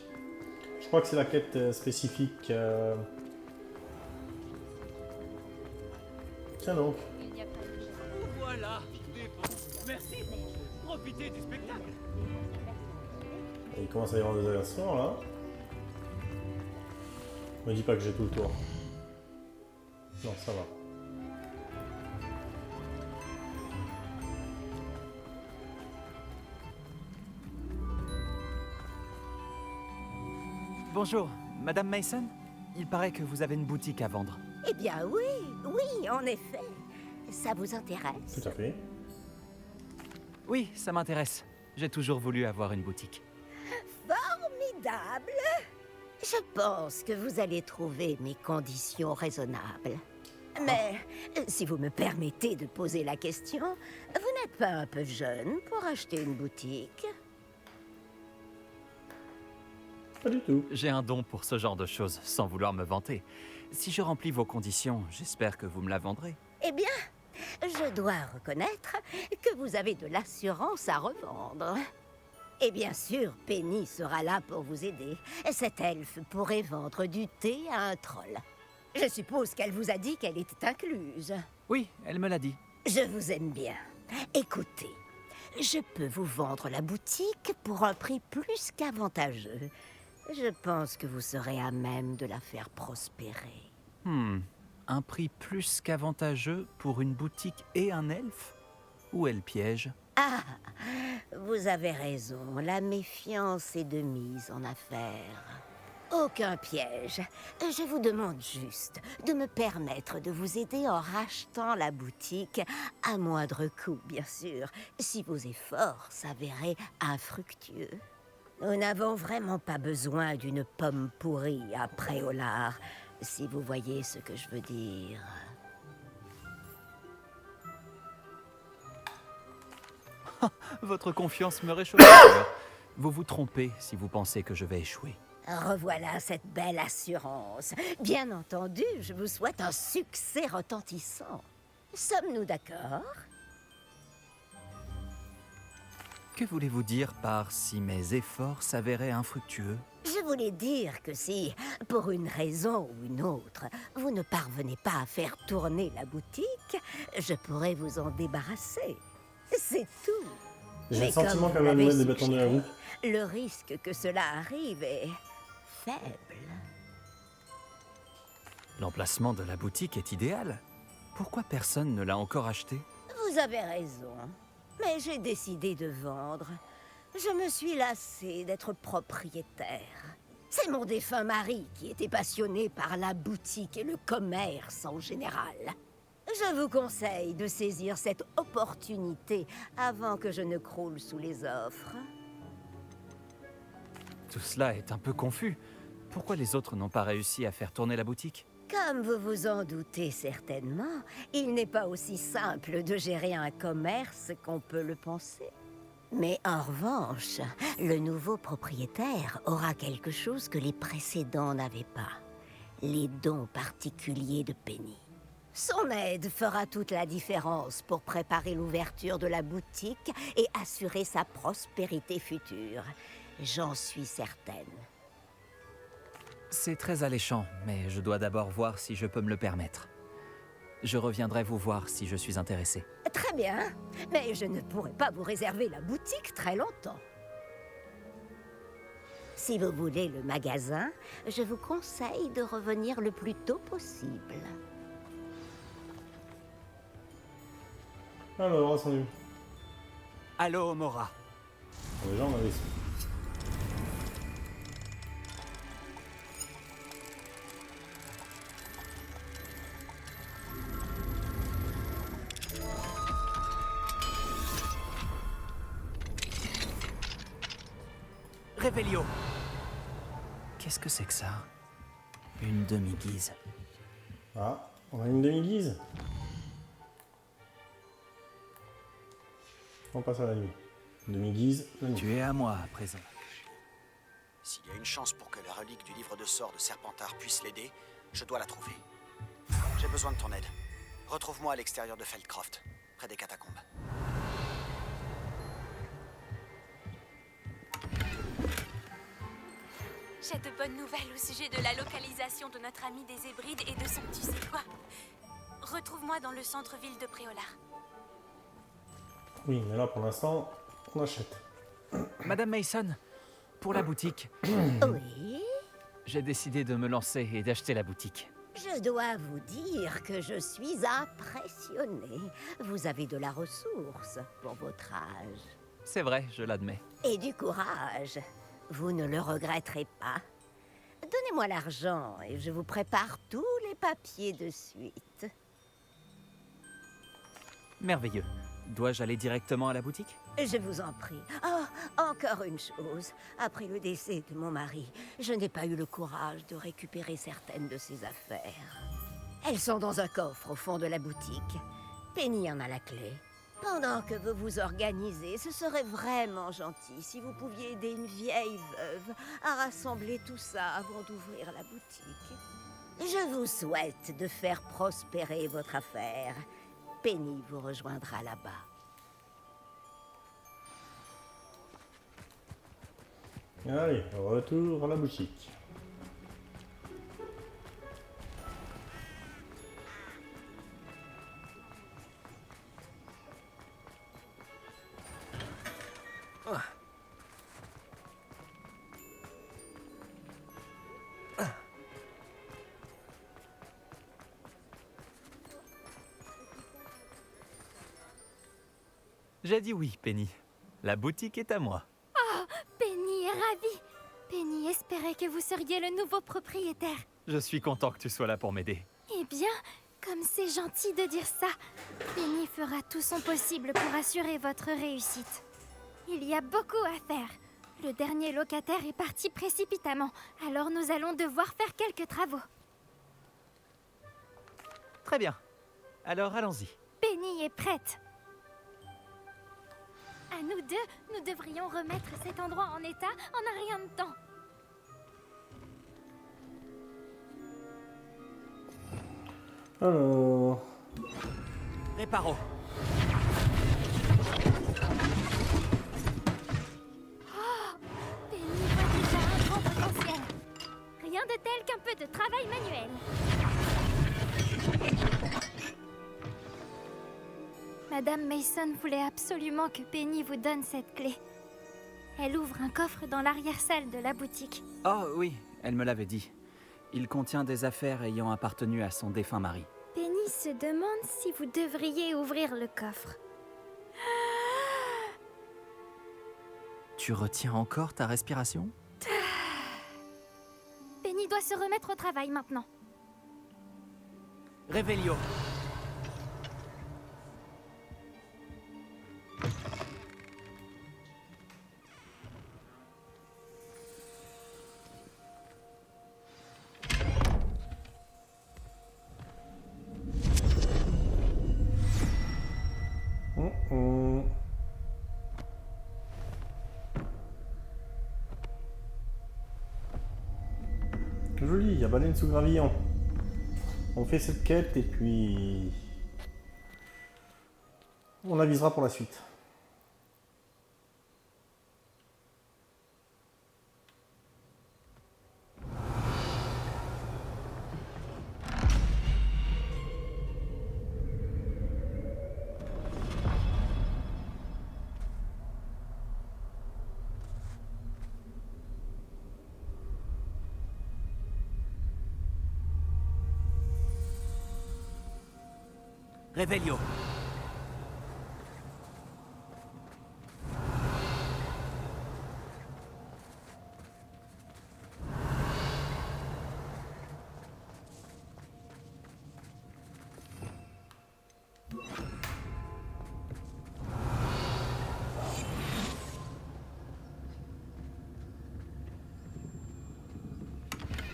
Je crois que c'est la quête spécifique. Tiens donc.
Voilà, des bons. Merci. Profitez du spectacle.
Et il commence à y avoir des aversions là. Me dis pas que j'ai tout le tour. Non, ça va.
Bonjour, Madame Mason? Il paraît que vous avez une boutique à vendre.
Eh bien oui, oui, en effet. Ça vous intéresse?
Tout à fait.
Oui, ça m'intéresse. J'ai toujours voulu avoir une boutique.
Formidable! Je pense que vous allez trouver mes conditions raisonnables. Mais, si vous me permettez de poser la question, vous n'êtes pas un peu jeune pour acheter une boutique?
Pas du tout.
J'ai un don pour ce genre de choses, sans vouloir me vanter. Si je remplis vos conditions, j'espère que vous me la vendrez.
Eh bien, je dois reconnaître que vous avez de l'assurance à revendre. Et bien sûr, Penny sera là pour vous aider. Cette elfe pourrait vendre du thé à un troll. Je suppose qu'elle vous a dit qu'elle était incluse.
Oui, elle me l'a dit.
Je vous aime bien. Écoutez, je peux vous vendre la boutique pour un prix plus qu'avantageux. Je pense que vous serez à même de la faire prospérer.
Un prix plus qu'avantageux pour une boutique et un elfe? Où est le piège?
Ah, vous avez raison. La méfiance est de mise en affaire. Aucun piège. Je vous demande juste de me permettre de vous aider en rachetant la boutique, à moindre coût, bien sûr, si vos efforts s'avéraient infructueux. Nous n'avons vraiment pas besoin d'une pomme pourrie après Olar, si vous voyez ce que je veux dire.
Votre confiance me réchauffe le cœur. Vous vous trompez si vous pensez que je vais échouer.
Revoilà cette belle assurance. Bien entendu, je vous souhaite un succès retentissant. Sommes-nous d'accord?
Que voulez-vous dire par « si mes efforts s'avéraient infructueux » ?
Je voulais dire que si, pour une raison ou une autre, vous ne parvenez pas à faire tourner la boutique, je pourrais vous en débarrasser. C'est tout.
J'ai le sentiment qu'elle va nous mettre des bâtons dans la roue.
Le risque que cela arrive est faible.
L'emplacement de la boutique est idéal. Pourquoi personne ne l'a encore acheté?
Vous avez raison. Mais j'ai décidé de vendre. Je me suis lassée d'être propriétaire. C'est mon défunt mari qui était passionné par la boutique et le commerce en général. Je vous conseille de saisir cette opportunité avant que je ne croule sous les offres.
Tout cela est un peu confus. Pourquoi les autres n'ont pas réussi à faire tourner la boutique?
Comme vous vous en doutez certainement, il n'est pas aussi simple de gérer un commerce qu'on peut le penser. Mais en revanche, le nouveau propriétaire aura quelque chose que les précédents n'avaient pas. Les dons particuliers de Penny. Son aide fera toute la différence pour préparer l'ouverture de la boutique et assurer sa prospérité future. J'en suis certaine.
C'est très alléchant, mais je dois d'abord voir si je peux me le permettre. Je reviendrai vous voir si je suis intéressé.
Très bien, mais je ne pourrai pas vous réserver la boutique très longtemps. Si vous voulez le magasin, je vous conseille de revenir le plus tôt possible.
Alors, ascendu.
Allô, Mora.
Déjà, on avait su.
Revelio. Qu'est-ce que c'est que ça? Une demi-guise.
Ah, on a une demi-guise. On passe à la nuit. Demi-guise, la nuit.
Tu es à moi à présent.
S'il y a une chance pour que la relique du livre de sorts de Serpentard puisse l'aider, je dois la trouver. J'ai besoin de ton aide. Retrouve-moi à l'extérieur de Feldcroft, près des catacombes.
J'ai de bonnes nouvelles au sujet de la localisation de notre ami des Hébrides et de son tu sais quoi. Retrouve-moi dans le centre-ville de Préolard.
Oui, mais là, pour l'instant, on achète.
Madame Mason, pour la boutique.
Oui?
J'ai décidé de me lancer et d'acheter la boutique.
Je dois vous dire que je suis impressionnée. Vous avez de la ressource pour votre âge.
C'est vrai, je l'admets.
Et du courage. Vous ne le regretterez pas. Donnez-moi l'argent et je vous prépare tous les papiers de suite.
Merveilleux. Dois-je aller directement à la boutique?
Je vous en prie. Oh, encore une chose. Après le décès de mon mari, je n'ai pas eu le courage de récupérer certaines de ses affaires. Elles sont dans un coffre au fond de la boutique. Penny en a la clé. Pendant que vous vous organisez, ce serait vraiment gentil si vous pouviez aider une vieille veuve à rassembler tout ça avant d'ouvrir la boutique. Je vous souhaite de faire prospérer votre affaire. Penny vous rejoindra là-bas.
Allez, retour à la boutique.
J'ai dit oui, Penny. La boutique est à moi.
Oh, Penny est ravie. Penny espérait que vous seriez le nouveau propriétaire.
Je suis content que tu sois là pour m'aider.
Eh bien, comme c'est gentil de dire ça, Penny fera tout son possible pour assurer votre réussite. Il y a beaucoup à faire. Le dernier locataire est parti précipitamment, alors nous allons devoir faire quelques travaux.
Très bien. Alors allons-y.
Penny est prête. À nous deux, nous devrions remettre cet endroit en état en un rien de temps.
Alors...
Réparo.
Oh, Penny voit déjà un grand potentiel. Rien de tel qu'un peu de travail manuel. Madame Mason voulait absolument que Penny vous donne cette clé. Elle ouvre un coffre dans l'arrière-salle de la boutique.
Oh oui, elle me l'avait dit. Il contient des affaires ayant appartenu à son défunt mari.
Penny se demande si vous devriez ouvrir le coffre.
Tu retiens encore ta respiration?
Penny doit se remettre au travail maintenant.
Revelio.
Joli, il y a baleine sous gravillon. On fait cette quête et puis... on avisera pour la suite.
Revelio.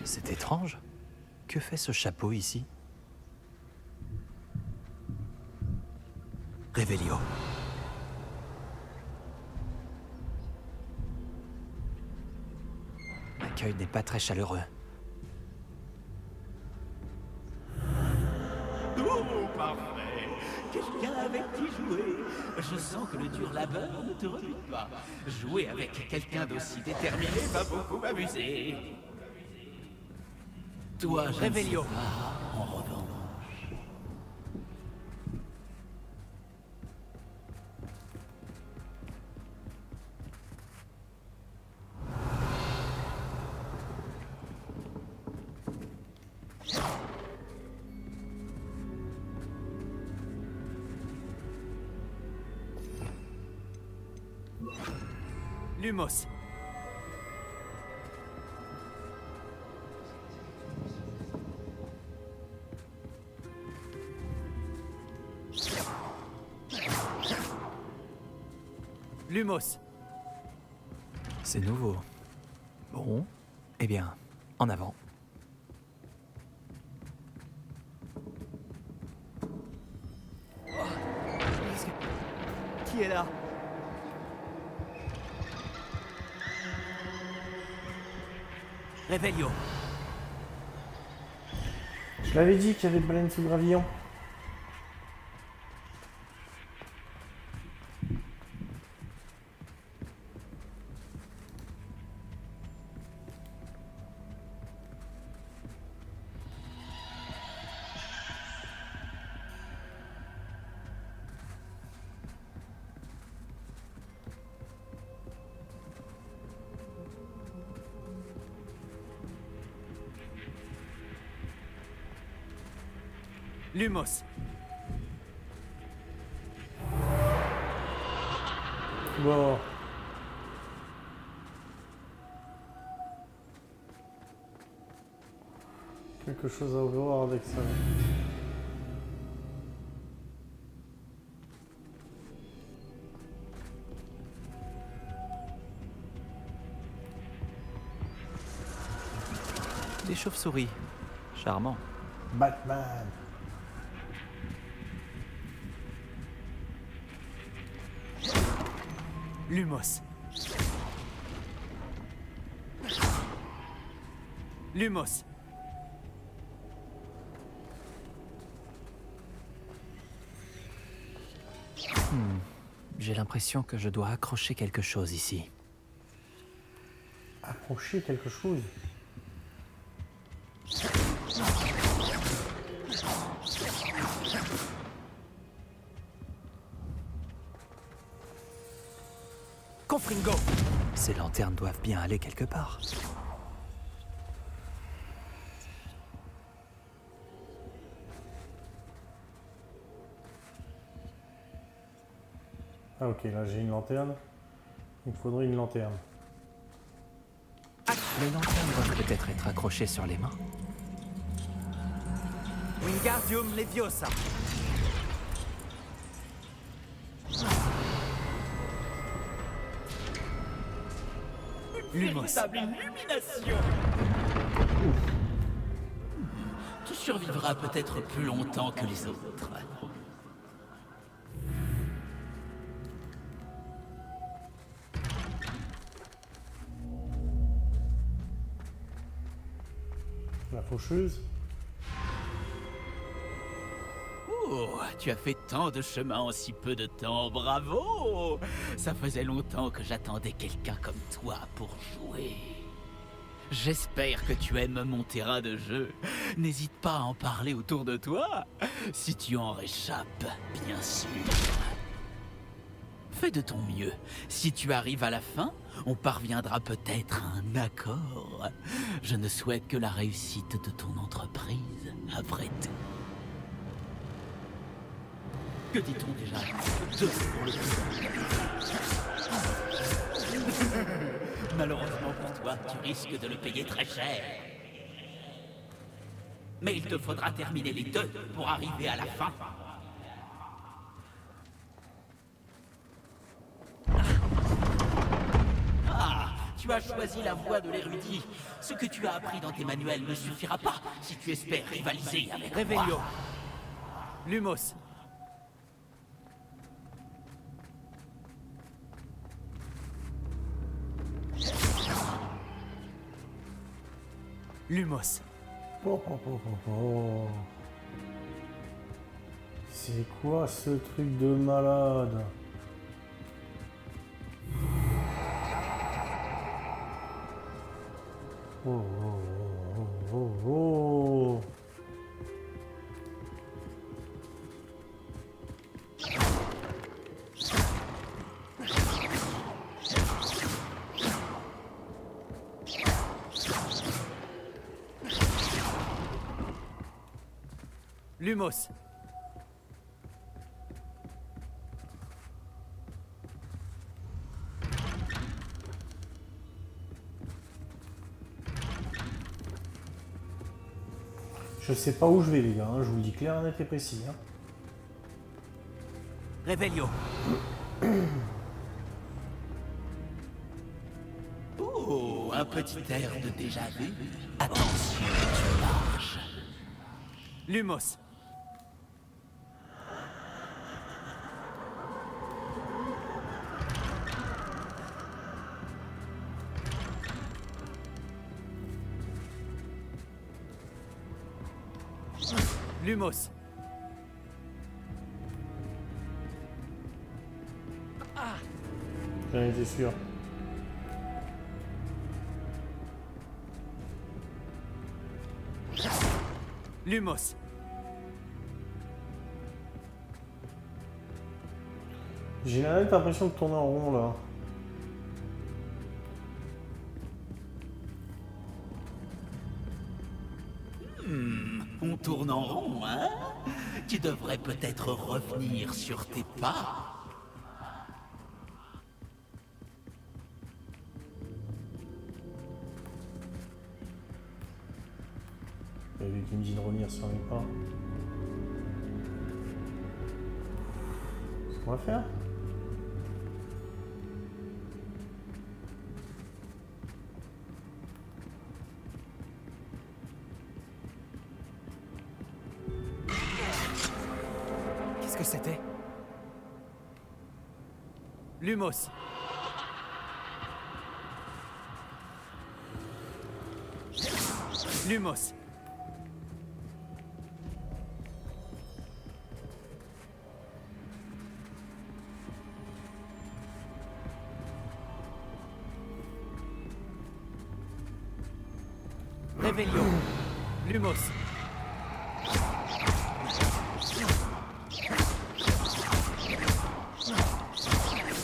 C'est étrange. Que fait ce chapeau ici? Revelio. L'accueil n'est pas très chaleureux.
Oh, parfait. Quelqu'un avec qui jouer. Je sens que le dur labeur ne te rebute pas. Jouer avec quelqu'un d'aussi déterminé va beaucoup m'amuser. Toi, je
Revelio.
ne sais pas, en revanche.
Lumos. Lumos. C'est nouveau. Bon, eh bien, en avant. Qui est là? Revelio.
Je l'avais dit qu'il y avait de baleines sous gravillon.
Lumos.
Bon. Quelque chose à voir avec ça.
Des chauves-souris. Charmant.
Batman.
Lumos. Lumos. J'ai l'impression que je dois accrocher quelque chose ici.
Accrocher quelque chose?
Confringo. Ces lanternes doivent bien aller quelque part.
Ah ok, là j'ai une lanterne. Il me faudrait une lanterne.
Les lanternes doivent peut-être être accrochées sur les mains. Wingardium Leviosa.
Lumos. Véritable illumination. Tu survivras peut-être plus longtemps que les autres.
La faucheuse.
Oh, tu as fait tant de chemin en si peu de temps, bravo! Ça faisait longtemps que j'attendais quelqu'un comme toi pour jouer. J'espère que tu aimes mon terrain de jeu. N'hésite pas à en parler autour de toi, si tu en réchappes, bien sûr. Fais de ton mieux. Si tu arrives à la fin, on parviendra peut-être à un accord. Je ne souhaite que la réussite de ton entreprise, après tout. Que dit-on déjà? 2 pour le coup. Malheureusement pour toi, tu risques de le payer très cher. Mais il te faudra terminer les 2 pour arriver à la fin. Ah, tu as choisi la voie de l'érudit. Ce que tu as appris dans tes manuels ne suffira pas si tu espères rivaliser avec
Revelio. Lumos. Lumos.
C'est quoi ce truc de malade? Oh.
Lumos.
Je sais pas où je vais les gars, hein. Je vous le dis clair, net et précis. Hein.
Revelio.
Oh, un petit air de déjà vu. Attention, tu marches.
Lumos. Lumos.
J'en étais sûr.
Lumos.
J'ai la nette impression de tourner en rond là.
On tourne en rond, hein? Tu devrais peut-être revenir sur tes pas.
Il y a lui qui me dit de revenir sur mes pas. Ce qu'on va faire?
Qu'est-ce que c'était? Lumos. Lumos. Revelio. Lumos.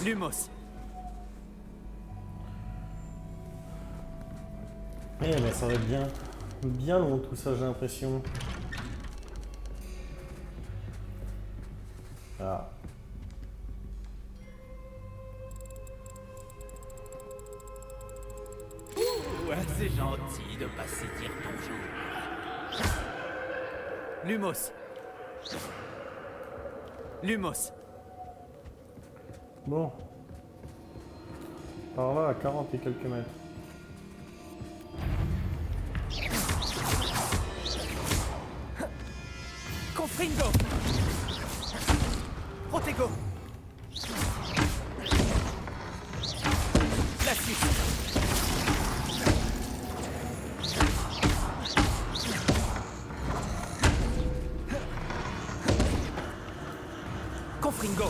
Lumos.
Eh ben ça va être bien long tout ça, j'ai l'impression. Ah.
Ouais, c'est gentil de passer dire bonjour.
Lumos. Lumos.
Bon. Par là à 40 et quelques mètres.
Confringo. Protego. La suite. Confringo.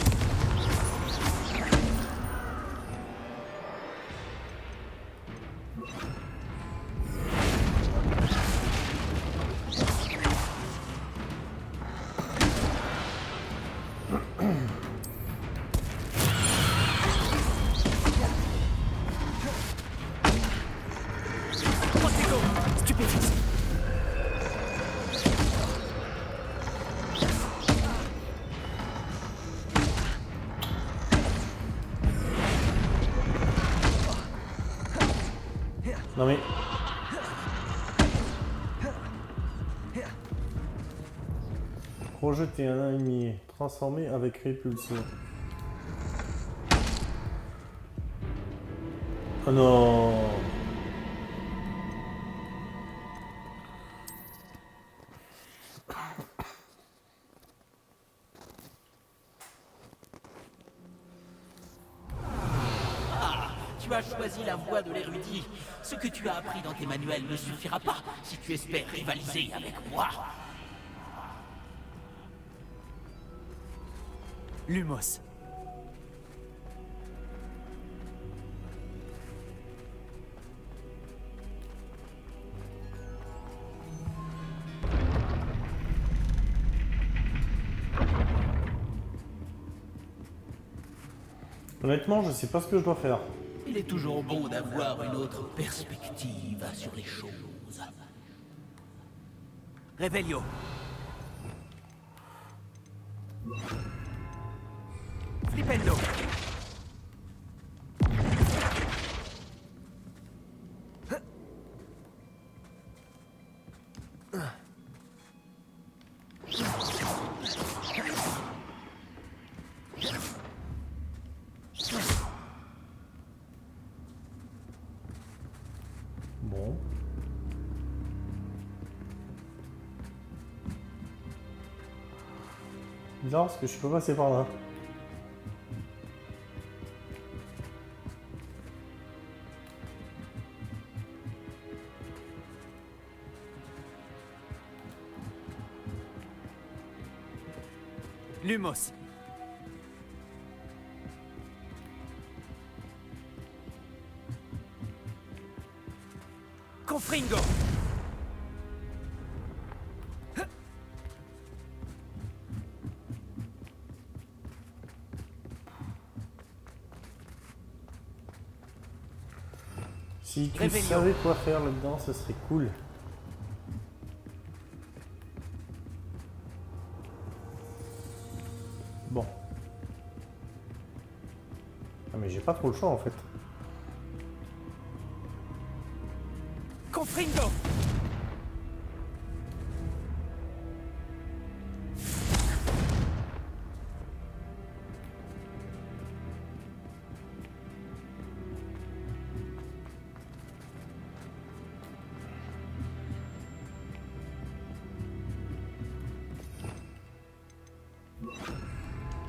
Non mais... Projeter un ennemi transformé avec répulsion. Oh non.
Tu as choisi la voie de l'érudit. Ce que tu as appris dans tes manuels ne suffira pas si tu espères rivaliser avec moi.
Lumos.
Honnêtement, je sais pas ce que je dois faire.
Il est toujours bon d'avoir une autre perspective sur les choses.
Revelio. Flipendo.
Bon. Bizarre parce que je peux passer par là.
Lumos. Confringo.
Si tu
Réveillon.
savais quoi faire là-dedans, ce serait cool. Bon. Ah mais j'ai pas trop le choix en fait.
Confringo.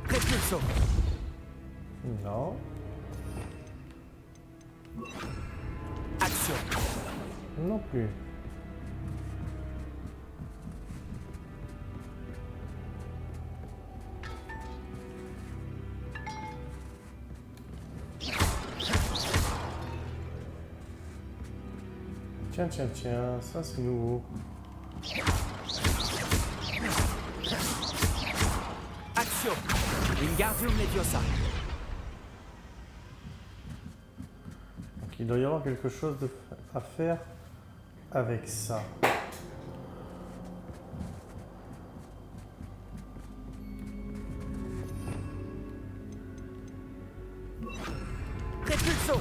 Repulso.
Non.
Action.
Non plus. Tiens, tiens, tiens, ça c'est nouveau.
Action. Wingardium Leviosa.
Donc il doit y avoir quelque chose à faire avec ça.
Repulso.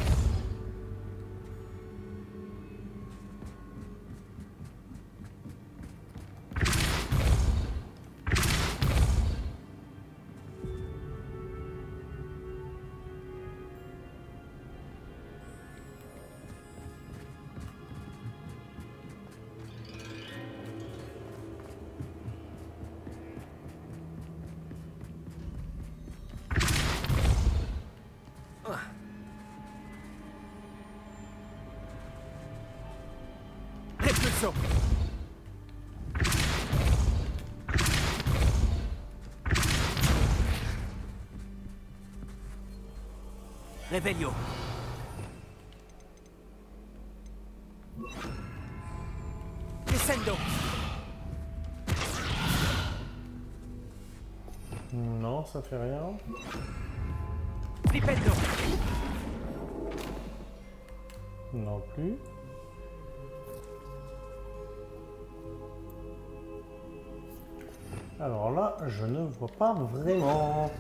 Repulso. Revelio. Descendo.
Non, ça fait rien.
Flipendo.
Non plus. Alors là, je ne vois pas vraiment.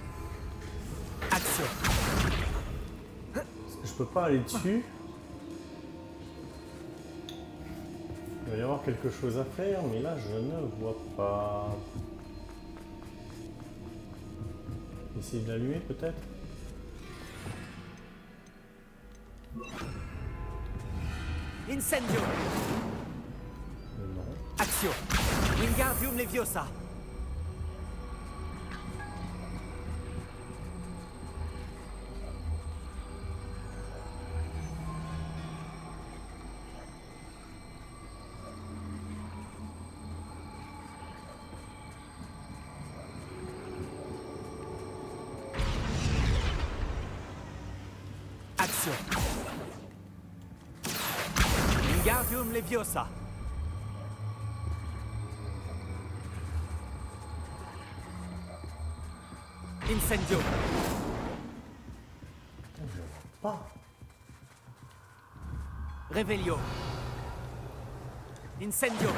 Action.
Parce que je peux pas aller dessus. Il va y avoir quelque chose à faire, mais là je ne vois pas. Essayer de l'allumer peut-être.
Incendio.
Non.
Axio. Wingardium Leviosa. Axio. Wingardium Leviosa. Incendio.
Je vois pas.
Revelio. Incendio.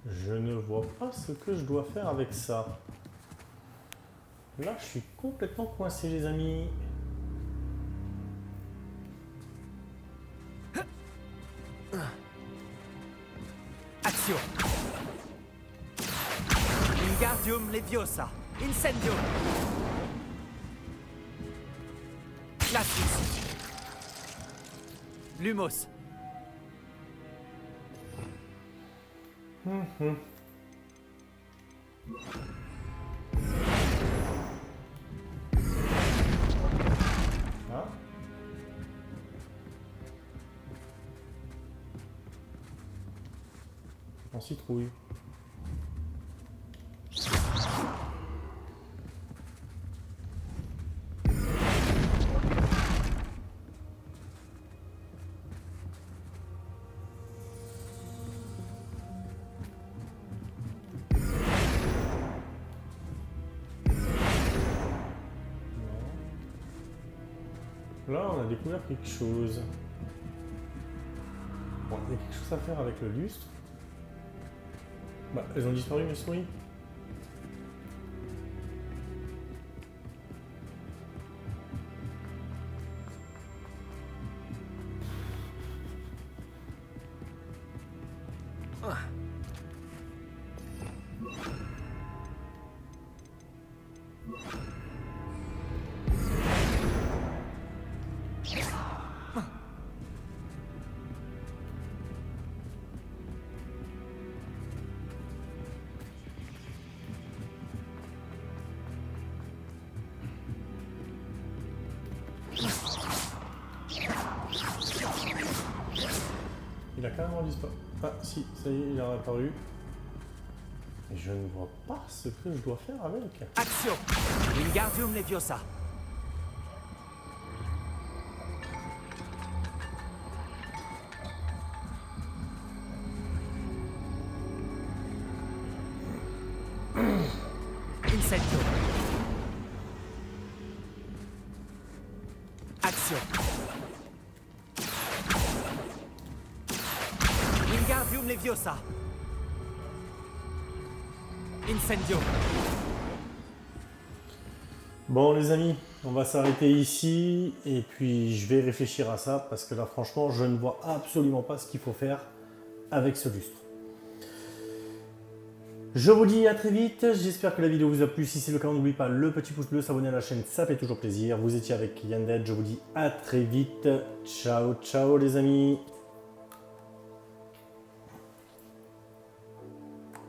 Je ne vois pas ce que je dois faire avec ça. Là, je suis complètement coincé, les amis.
Axio. Wingardium Leviosa. Incendio. Glacius. Lumos.
Ah. En citrouille. Là, on a découvert quelque chose. Bon, il y a quelque chose à faire avec le lustre. Bah, elles ont disparu, mes souris. Il a carrément disparu. Ah si, ça y est, il a réapparu. Et je ne vois pas ce que je dois faire avec.
Axio. Wingardium Leviosa. Incendio. Axio. Wingardium Leviosa. Incendio.
Bon les amis, on va s'arrêter ici et puis je vais réfléchir à ça parce que là franchement je ne vois absolument pas ce qu'il faut faire avec ce lustre. Je vous dis à très vite, j'espère que la vidéo vous a plu. Si c'est le cas, n'oubliez pas le petit pouce bleu, s'abonner à la chaîne, ça fait toujours plaisir. Vous étiez avec Yanded, je vous dis à très vite. Ciao, ciao les amis.